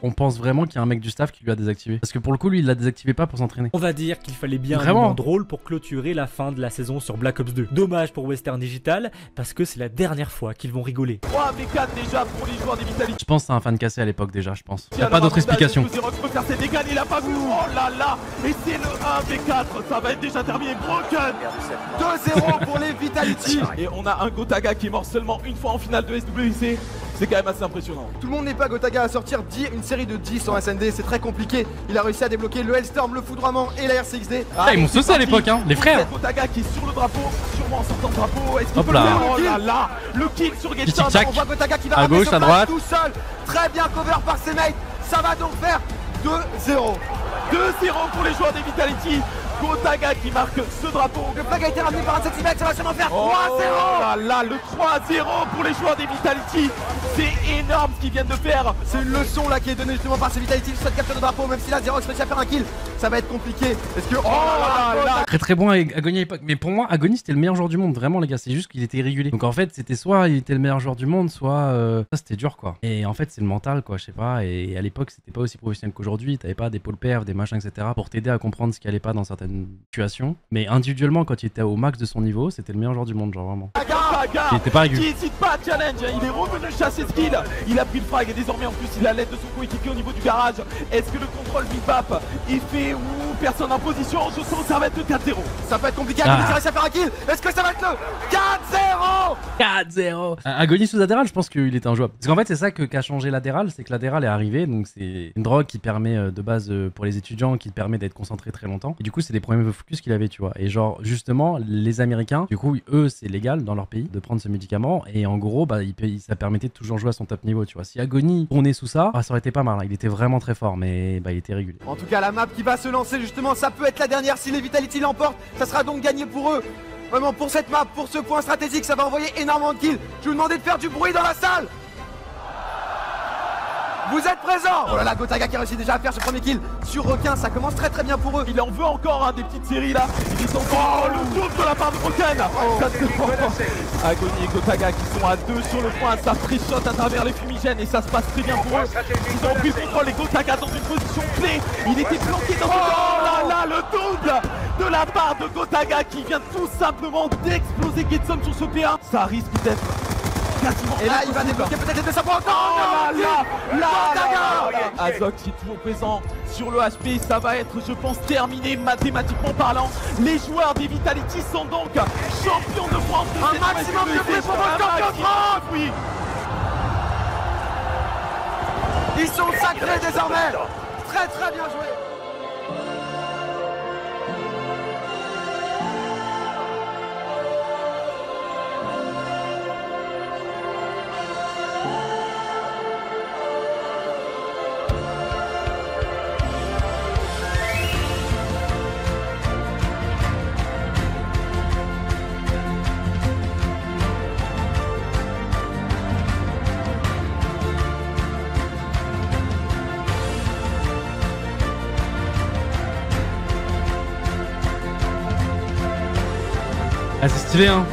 On pense vraiment qu'il y a un mec du staff qui lui a désactivé. Parce que pour le coup, lui, il l'a désactivé pas pour s'entraîner. On va dire qu'il fallait bien un moment drôle pour clôturer la fin de la saison sur Black Ops 2. Dommage pour Western Digital, parce que c'est la dernière fois qu'ils vont rigoler. 3v4 déjà pour les joueurs des Vitality. Je pense que c'est un fan cassé à l'époque déjà, je pense. Il n'y a pas d'autre explication. Peut faire ses dégâts, il a pas vu. Oh là là. Et c'est le 1v4, ça va être déjà terminé. Broken. 2-0 pour les Vitality. Et on a un Gotaga qui est mort seulement une fois en finale de SWC. C'est quand même assez impressionnant. Tout le monde n'est pas Gotaga à sortir une série de 10 en SND, c'est très compliqué. Il a réussi à débloquer le Hellstorm, le foudroiement et la RCXD. Ah, ils m'ont saucé à l'époque, hein, les frères. Gotaga qui est sur le drapeau, sûrement en sortant le drapeau. Est-ce qu'il peut le faire? Oh là là, le kill sur Getsom. On voit Gotaga qui va à gauche, à droite, tout seul. Très bien cover par ses mates. Ça va donc faire 2-0. 2-0 pour les joueurs des Vitality. Gotaga qui marque ce drapeau. Le flag a été ramené par un sexy mec, ça va sûrement faire 3-0. Oh là là, le 3-0 pour les joueurs des Vitality. C'est énorme ce qu'ils viennent de faire. C'est une leçon là qui est donnée justement par ces Vitality. Cette capture de drapeau, même si là Xerox réussit à faire un kill, ça va être compliqué. Est-ce que. Oh là là. Très bon Agony à l'époque. Mais pour moi, Agony c'était le meilleur joueur du monde, vraiment les gars. C'est juste qu'il était irrégulier. Donc en fait, c'était soit il était le meilleur joueur du monde, soit ça c'était dur quoi. Et en fait, c'est le mental quoi, je sais pas. Et à l'époque, c'était pas aussi professionnel qu'aujourd'hui. T'avais pas des pôles perf, des machins, etc. pour t'aider à comprendre ce qui allait pas dans certaines situations. Mais individuellement, quand il était au max de son niveau, c'était le meilleur joueur du monde, genre vraiment. Il était pas régulier. Il n'hésite pas à challenge, il est revenu chasser ce kill. Il a pris le frag et désormais en plus il a l'aide de son coéquipier au niveau du garage. Est-ce que le contrôle bip-bap est fait ou personne en position, je sens que ça va être le 4-0. Ça peut être compliqué, Agony qui réussit à faire un kill. Est-ce que ça va être le 4-0? 4-0. Agony sous Adderall, je pense qu'il était injouable. Parce qu'en fait, c'est ça qu'a changé l'Adderall, c'est que l'Adderall est arrivé, donc c'est une drogue qui permet de base pour les étudiants, qui permet d'être concentré très longtemps. Et du coup, c'est des problèmes de focus qu'il avait, tu vois. Et genre, justement, les Américains, du coup, eux, c'est légal dans leur pays de prendre ce médicament. Et en gros, bah, ça permettait de toujours jouer à son top niveau, tu vois. Si Agony tournait sous ça, ça aurait été pas mal. Hein. Il était vraiment très fort, mais bah, il était régulier. En tout cas, la map qui va se lancer, justement, ça peut être la dernière si les Vitality l'emportent. Ça sera donc gagné pour eux. Vraiment, pour cette map, pour ce point stratégique, ça va envoyer énormément de kills. Je vais vous demander de faire du bruit dans la salle. Vous êtes présents. Oh là là, Gotaga qui réussit déjà à faire ce premier kill sur Requin, ça commence très très bien pour eux. Il en veut encore des petites séries là. Ils sont le double de la part de Broken. Agony et Gotaga qui sont à 2 sur le point, ça frichote à travers les fumigènes et ça se passe très bien pour eux. Ils ont pris le contrôle et Gotaga dans une position clé. Il était bloqué dans là là, le double de la part de Gotaga qui vient tout simplement d'exploser Getson sur ce P1. Ça risque d'être... Et là, il va débloquer peut-être les 200 points. Azok qui est toujours présent sur le HP, ça va être, je pense, terminé mathématiquement parlant. Les joueurs des Vitality sont donc champions de France. Un maximum de prix pour votre champion de France. Oui. Ils sont sacrés désormais. Très très bien joué. Ah, c'est stylé, hein.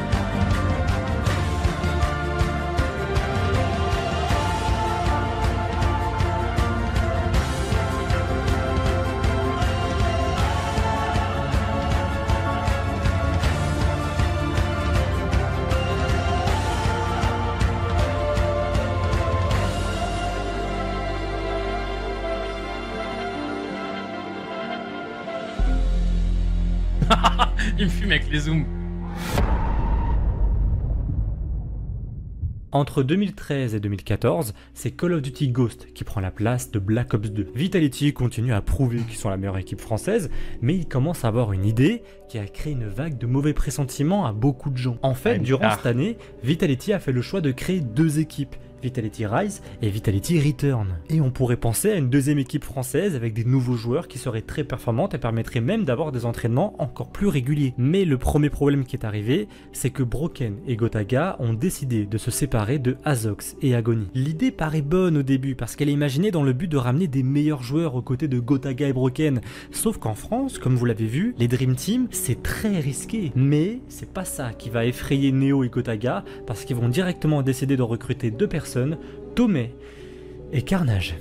Il me fume avec les zooms. Entre 2013 et 2014, c'est Call of Duty Ghost qui prend la place de Black Ops 2. Vitality continue à prouver qu'ils sont la meilleure équipe française, mais ils commencent à avoir une idée qui a créé une vague de mauvais pressentiments à beaucoup de gens. En fait, durant cette année, Vitality a fait le choix de créer 2 équipes. Vitality Rise et Vitality Return. Et on pourrait penser à une deuxième équipe française avec des nouveaux joueurs qui seraient très performantes et permettraient même d'avoir des entraînements encore plus réguliers. Mais le premier problème qui est arrivé, c'est que Broken et Gotaga ont décidé de se séparer de Azox et Agony. L'idée paraît bonne au début parce qu'elle est imaginée dans le but de ramener des meilleurs joueurs aux côtés de Gotaga et Broken. Sauf qu'en France, comme vous l'avez vu, les Dream Team, c'est très risqué. Mais c'est pas ça qui va effrayer Neo et Gotaga parce qu'ils vont directement décider de recruter 2 personnes, Tomé et Carnage.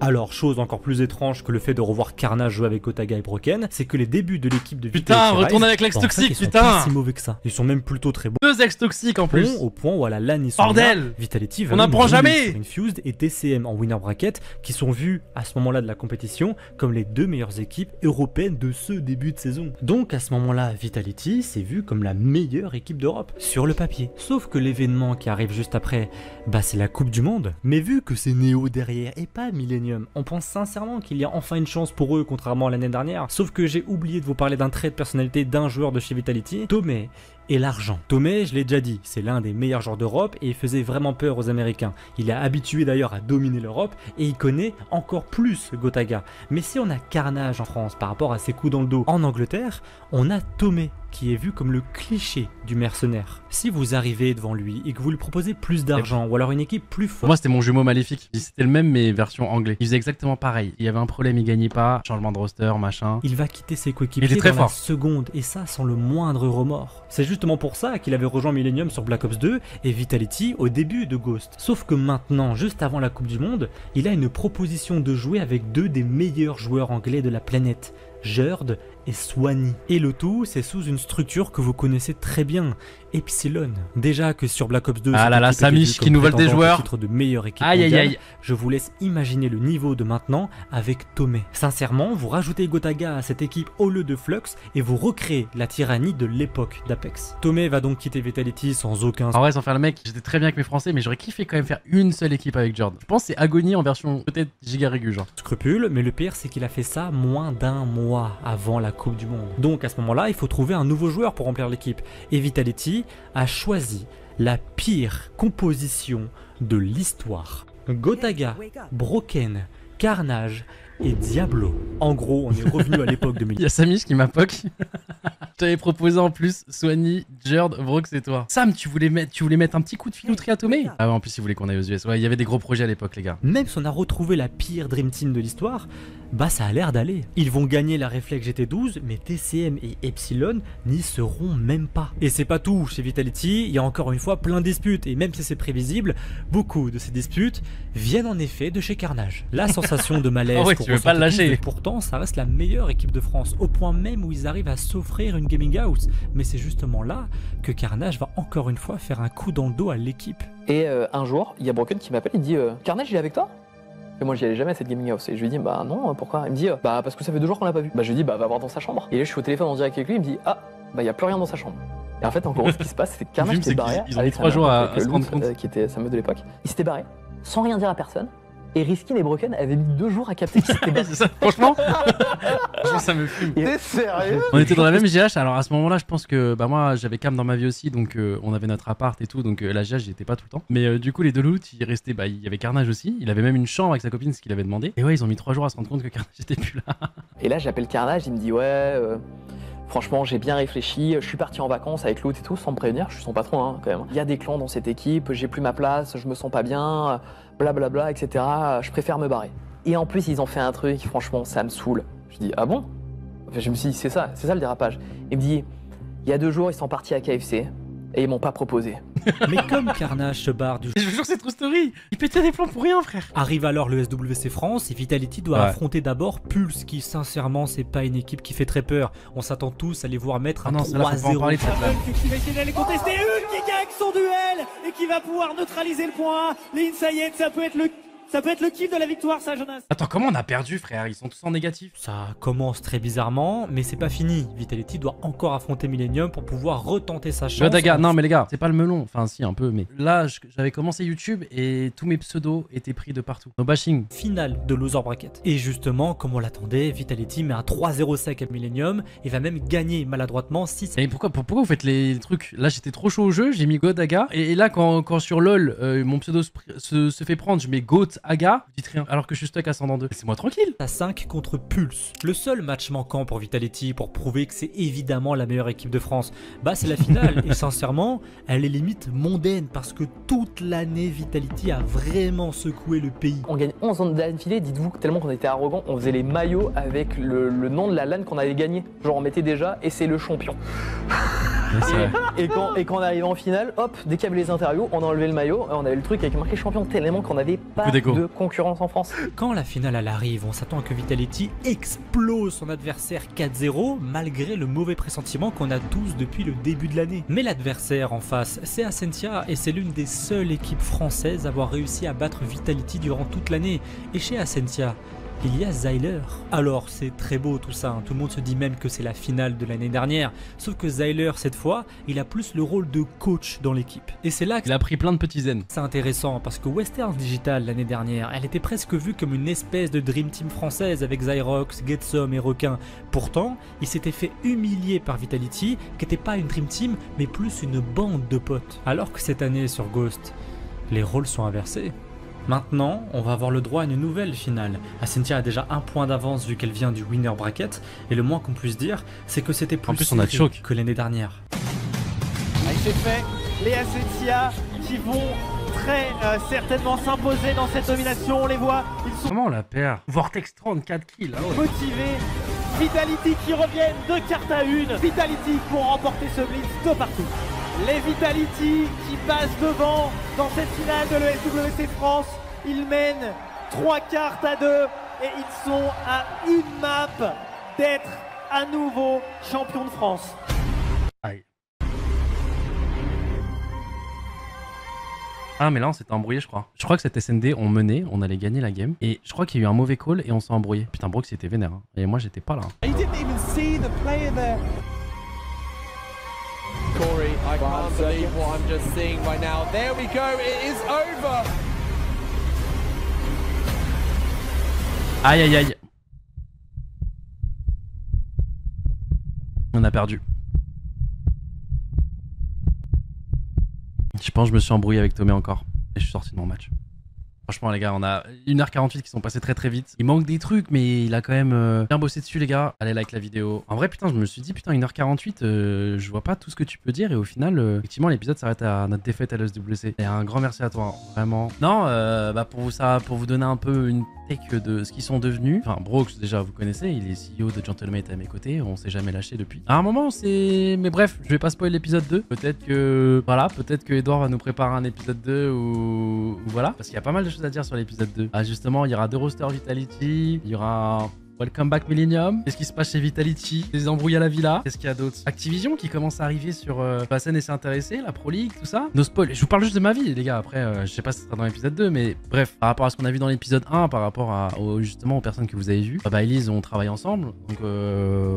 Alors, chose encore plus étrange que le fait de revoir Carnage jouer avec Gotaga et Broken, c'est que les débuts de l'équipe de Putain, retourne avec l'ex toxique, putain! Ils sont pas si mauvais que ça. Ils sont même plutôt très bons. 2 ex toxiques en plus. Au point où à la LAN ils sont bordel là, Vitality on n'apprend jamais. Infused et TCM en winner bracket qui sont vus à ce moment-là de la compétition comme les 2 meilleures équipes européennes de ce début de saison. Donc à ce moment-là, Vitality s'est vu comme la meilleure équipe d'Europe sur le papier. Sauf que l'événement qui arrive juste après, bah c'est la Coupe du Monde. Mais vu que c'est Neo derrière et pas Millennium, on pense sincèrement qu'il y a enfin une chance pour eux contrairement à l'année dernière. Sauf que j'ai oublié de vous parler d'un trait de personnalité d'un joueur de chez Vitality, Tomé. Et l'argent. Tomé, je l'ai déjà dit, c'est l'un des meilleurs joueurs d'Europe et il faisait vraiment peur aux Américains. Il est habitué d'ailleurs à dominer l'Europe et il connaît encore plus Gotaga. Mais si on a Carnage en France par rapport à ses coups dans le dos en Angleterre, on a Tomé qui est vu comme le cliché du mercenaire. Si vous arrivez devant lui et que vous lui proposez plus d'argent ou alors une équipe plus forte... Moi c'était mon jumeau maléfique, c'était le même mais version anglais. Il faisait exactement pareil, il y avait un problème, il gagnait pas, changement de roster, machin. Il va quitter ses coéquipiers dans la seconde et ça sans le moindre remords. C'est justement pour ça qu'il avait rejoint Millennium sur Black Ops 2 et Vitality au début de Ghost. Sauf que maintenant, juste avant la Coupe du Monde, il a une proposition de jouer avec 2 des meilleurs joueurs anglais de la planète, Jerd et Swanee. Et le tout, c'est sous une structure que vous connaissez très bien, Epsilon. Déjà que sur Black Ops 2, ah là là, Samish qui nous vole des joueurs. Titre de meilleure équipe aïe mondiale, aïe aïe. Je vous laisse imaginer le niveau de maintenant avec Tomei. Sincèrement, vous rajoutez Gotaga à cette équipe au lieu de Flux et vous recréez la tyrannie de l'époque d'Apex. Tomei va donc quitter Vitality sans aucun... En vrai, sans faire le mec, j'étais très bien avec mes français, mais j'aurais kiffé quand même faire une seule équipe avec Jord. Je pense que c'est Agony en version peut-être giga régu genre. Scrupule, mais le pire c'est qu'il a fait ça moins d'un mois avant la Coupe du Monde. Donc à ce moment-là, il faut trouver un nouveau joueur pour remplir l'équipe. Et Vitality a choisi la pire composition de l'histoire. Gotaga, Broken, Carnage et Diablo. En gros, on est revenu à l'époque de... Il y a Samish qui m'a poke. Je t'avais proposé en plus Swanee, Jord, Vrox et toi. Sam, tu voulais mettre un petit coup de filouterie à Tomei? Ah ouais, en plus il voulait qu'on aille aux US. Ouais, il y avait des gros projets à l'époque les gars. Même si on a retrouvé la pire Dream Team de l'histoire, bah ça a l'air d'aller. Ils vont gagner la Reflex GT12, mais TCM et Epsilon n'y seront même pas. Et c'est pas tout, chez Vitality, il y a encore une fois plein de disputes, et même si c'est prévisible, beaucoup de ces disputes viennent en effet de chez Carnage. La sensation de malaise, oh ouais, tu veux pas le lâcher. Et pourtant ça reste la meilleure équipe de France, au point même où ils arrivent à s'offrir une gaming house. Mais c'est justement là que Carnage va encore une fois faire un coup dans le dos à l'équipe. Et un jour, il y a Broken qui m'appelle, il me dit Carnage il est avec toi? Et moi j'y allais jamais à cette gaming house et je lui dis bah non pourquoi? Il me dit bah parce que ça fait 2 jours qu'on l'a pas vu. Bah je lui dis bah va voir dans sa chambre. Et là je suis au téléphone en direct avec lui, il me dit ah bah y a plus rien dans sa chambre. Et en fait en gros ce qui se passe c'est que Carnage s'était barré ils ont mis 3 jours à se rendre compte. Qui était sa meuf de l'époque. Il s'était barré sans rien dire à personne. Et Riskin et Broken avaient mis 2 jours à capter qu'il s'était barré. Franchement, ça me fume. T'es sérieux? On était dans la même GH, alors à ce moment-là, je pense que bah moi j'avais Cam dans ma vie aussi, donc on avait notre appart et tout, donc la GH j'y étais pas tout le temps. Mais du coup les deux loots, il restait, bah il y avait Carnage aussi, il avait même une chambre avec sa copine, ce qu'il avait demandé. Et ouais, ils ont mis 3 jours à se rendre compte que Carnage était plus là. Et là j'appelle Carnage, il me dit ouais, franchement j'ai bien réfléchi, je suis parti en vacances avec l'autre et tout, sans me prévenir, je suis son patron hein, quand même. Il y a des clans dans cette équipe, j'ai plus ma place, je me sens pas bien, blablabla, etc. Je préfère me barrer. Et en plus ils ont fait un truc, franchement ça me saoule. Je dis ah bon? Enfin, je me suis dit c'est ça le dérapage. Il me dit il y a 2 jours ils sont partis à KFC et ils m'ont pas proposé. Mais comme Carnage se barre du... Je vous jure c'est trop story. Il pétait des plans pour rien frère. Arrive alors le SWC France et Vitality doit affronter d'abord Pulse qui sincèrement c'est pas une équipe qui fait très peur. On s'attend tous à les voir mettre un 3-0. Qui va essayer d'aller contester, Hulk qui gagne son duel et qui va pouvoir neutraliser le point. Les Insayed, ça peut être le kill de la victoire, ça, Jonas. Attends, comment on a perdu, frère? Ils sont tous en négatif. Ça commence très bizarrement, mais c'est pas fini. Vitality doit encore affronter Millennium pour pouvoir retenter sa chance. Gotaga, non mais les gars, c'est pas le melon. Enfin, si, un peu, mais là, j'avais commencé YouTube et tous mes pseudos étaient pris de partout. No bashing. Finale de Loser Bracket. Et justement, comme on l'attendait, Vitality met un 3-0 sec à Millennium et va même gagner maladroitement 6. Et pourquoi vous faites les trucs? Là, j'étais trop chaud au jeu, j'ai mis Gotaga. Et là, quand sur LoL, mon pseudo se fait prendre, je mets Goat Aga, vous dites rien, alors que je suis stuck à 102. Laissez-moi tranquille. À 5 contre Pulse. Le seul match manquant pour Vitality pour prouver que c'est évidemment la meilleure équipe de France, bah c'est la finale. Et sincèrement, elle est limite mondaine parce que toute l'année Vitality a vraiment secoué le pays. On gagne 11 ans d'affilée, dites-vous, tellement qu'on était arrogant, on faisait les maillots avec le nom de la LAN qu'on avait gagné. Genre on mettait déjà et c'est le champion. Et quand on arrivait en finale, hop, dès qu'il y avait les interviews, on enlevait le maillot, on avait le truc avec marqué champion tellement qu'on n'avait pas de concurrence en France. Quand la finale elle arrive, on s'attend à que Vitality explose son adversaire 4-0 malgré le mauvais pressentiment qu'on a tous depuis le début de l'année. Mais l'adversaire en face, c'est Ascentia et c'est l'une des seules équipes françaises à avoir réussi à battre Vitality durant toute l'année. Et chez Ascentia, il y a Zyler. Alors c'est très beau tout ça, hein. Tout le monde se dit même que c'est la finale de l'année dernière, sauf que Zyler cette fois, il a plus le rôle de coach dans l'équipe. Et c'est là qu'il a pris plein de petits zen. C'est intéressant parce que Western Digital l'année dernière, elle était presque vue comme une espèce de Dream Team française avec Zyrox, Getsom et Requin. Pourtant, il s'était fait humilier par Vitality, qui n'était pas une Dream Team, mais plus une bande de potes. Alors que cette année sur Ghost, les rôles sont inversés. Maintenant, on va avoir le droit à une nouvelle finale. Ascentia a déjà un point d'avance vu qu'elle vient du winner bracket, et le moins qu'on puisse dire, c'est que c'était plus serré que l'année dernière. C'est fait, les Ascentia qui vont très certainement s'imposer dans cette domination, on les voit, ils sont... Comment on la perd? Vortex 34 kills, ah ouais. Motivés, Vitality qui reviennent de carte à une, Vitality pour remporter ce blitz de partout. Les Vitality qui passent devant dans cette finale de l'ESWC France. Ils mènent 3 cartes à 2 et ils sont à une map d'être à nouveau champion de France. Aïe. Ah mais là on s'était embrouillé je crois. Je crois que cette SND on menait, on allait gagner la game. Et je crois qu'il y a eu un mauvais call et on s'est embrouillé. Putain Brooks il était vénère hein. Et moi j'étais pas là. He didn't even see the player there. Corey, I can't believe what I'm just seeing right now. There we go, it is over. Aïe aïe aïe. On a perdu. Je pense que je me suis embrouillé avec Tomé encore. Et je suis sorti de mon match. Franchement les gars, on a 1h48 qui sont passés très très vite. Il manque des trucs mais il a quand même bien bossé dessus les gars. Allez like la vidéo. En vrai putain je me suis dit putain 1h48 je vois pas tout ce que tu peux dire et au final effectivement l'épisode s'arrête à notre défaite à l'SWC. Et un grand merci à toi hein, vraiment. Non bah pour vous donner un peu une take de ce qu'ils sont devenus. Enfin Brooks déjà vous connaissez, il est CEO de Gentlemate à mes côtés, on s'est jamais lâché depuis. À un moment c'est... Mais bref, je vais pas spoiler l'épisode 2. Peut-être que... Voilà, peut-être que Edouard va nous préparer un épisode 2 ou voilà. Parce qu'il y a pas mal de choses à dire sur l'épisode 2. Ah justement, il y aura 2 rosters Vitality, il y aura... Welcome back Millennium. Qu'est-ce qui se passe chez Vitality? Des embrouilles à la villa. Qu'est-ce qu'il y a d'autre? Activision qui commence à arriver sur la scène et s'est intéressé, la Pro League, tout ça. No spoil. Je vous parle juste de ma vie, les gars. Après, je sais pas si ce sera dans l'épisode 2, mais bref, par rapport à ce qu'on a vu dans l'épisode 1, par rapport justement aux personnes que vous avez vues, bah Elise, on travaille ensemble. Donc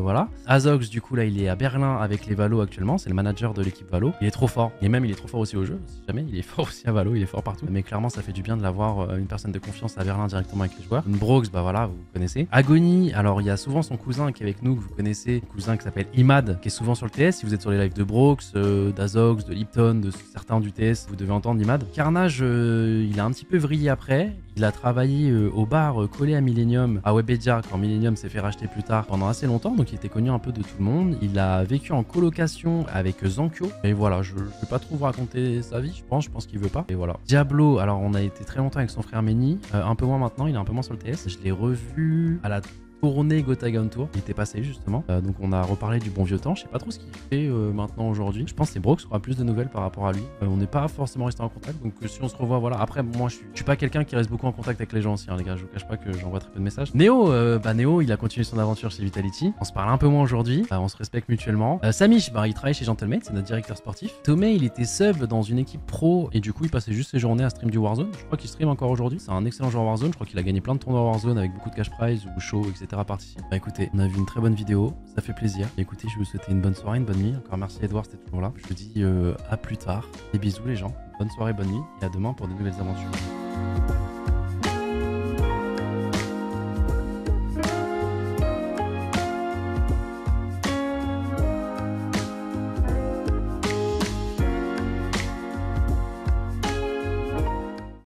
voilà. Azox, du coup, là, il est à Berlin avec les Valo actuellement. C'est le manager de l'équipe Valo. Il est trop fort. Et même, il est trop fort aussi au jeu. Si jamais, il est fort aussi à Valo. Il est fort partout. Mais clairement, ça fait du bien de l'avoir une personne de confiance à Berlin directement avec les joueurs. Brooks, bah voilà, vous connaissez. Agony, alors il y a souvent son cousin qui est avec nous, que vous connaissez, un cousin qui s'appelle Imad, qui est souvent sur le TS. Si vous êtes sur les lives de Brooks, d'Azox, de Lipton, de certains du TS, vous devez entendre Imad. Carnage, il a un petit peu vrillé après. Il a travaillé au bar collé à Millennium, à Webedia, quand Millennium s'est fait racheter plus tard, pendant assez longtemps, donc il était connu un peu de tout le monde. Il a vécu en colocation avec Zankyo. Et voilà, je vais pas trop vous raconter sa vie, je pense qu'il veut pas. Et voilà. Diablo, alors on a été très longtemps avec son frère Meni, un peu moins maintenant, il est un peu moins sur le TS. Je l'ai revu à la tournée Gotagon Tour, il était passé justement, donc on a reparlé du bon vieux temps. Je sais pas trop ce qu'il fait maintenant aujourd'hui. Je pense que c'est Brooks qui aura plus de nouvelles par rapport à lui. On n'est pas forcément resté en contact, donc si on se revoit, voilà. Après moi je suis pas quelqu'un qui reste beaucoup en contact avec les gens aussi hein, les gars, je vous cache pas que j'envoie très peu de messages. Néo, Néo il a continué son aventure chez Vitality, on se parle un peu moins aujourd'hui, on se respecte mutuellement. Samish, il travaille chez Gentlemate, c'est notre directeur sportif. Tomé il était sub dans une équipe pro et du coup il passait juste ses journées à stream du Warzone. Je crois qu'il stream encore aujourd'hui, c'est un excellent joueur Warzone, je crois qu'il a gagné plein de tournois Warzone avec beaucoup de cash prize ou show etc participe. Bah écoutez, on a vu une très bonne vidéo, ça fait plaisir. Écoutez, je vais vous souhaiter une bonne soirée, une bonne nuit. Encore merci Edouard, c'était toujours là. Je vous dis à plus tard. Des bisous les gens, bonne soirée, bonne nuit et à demain pour de nouvelles aventures.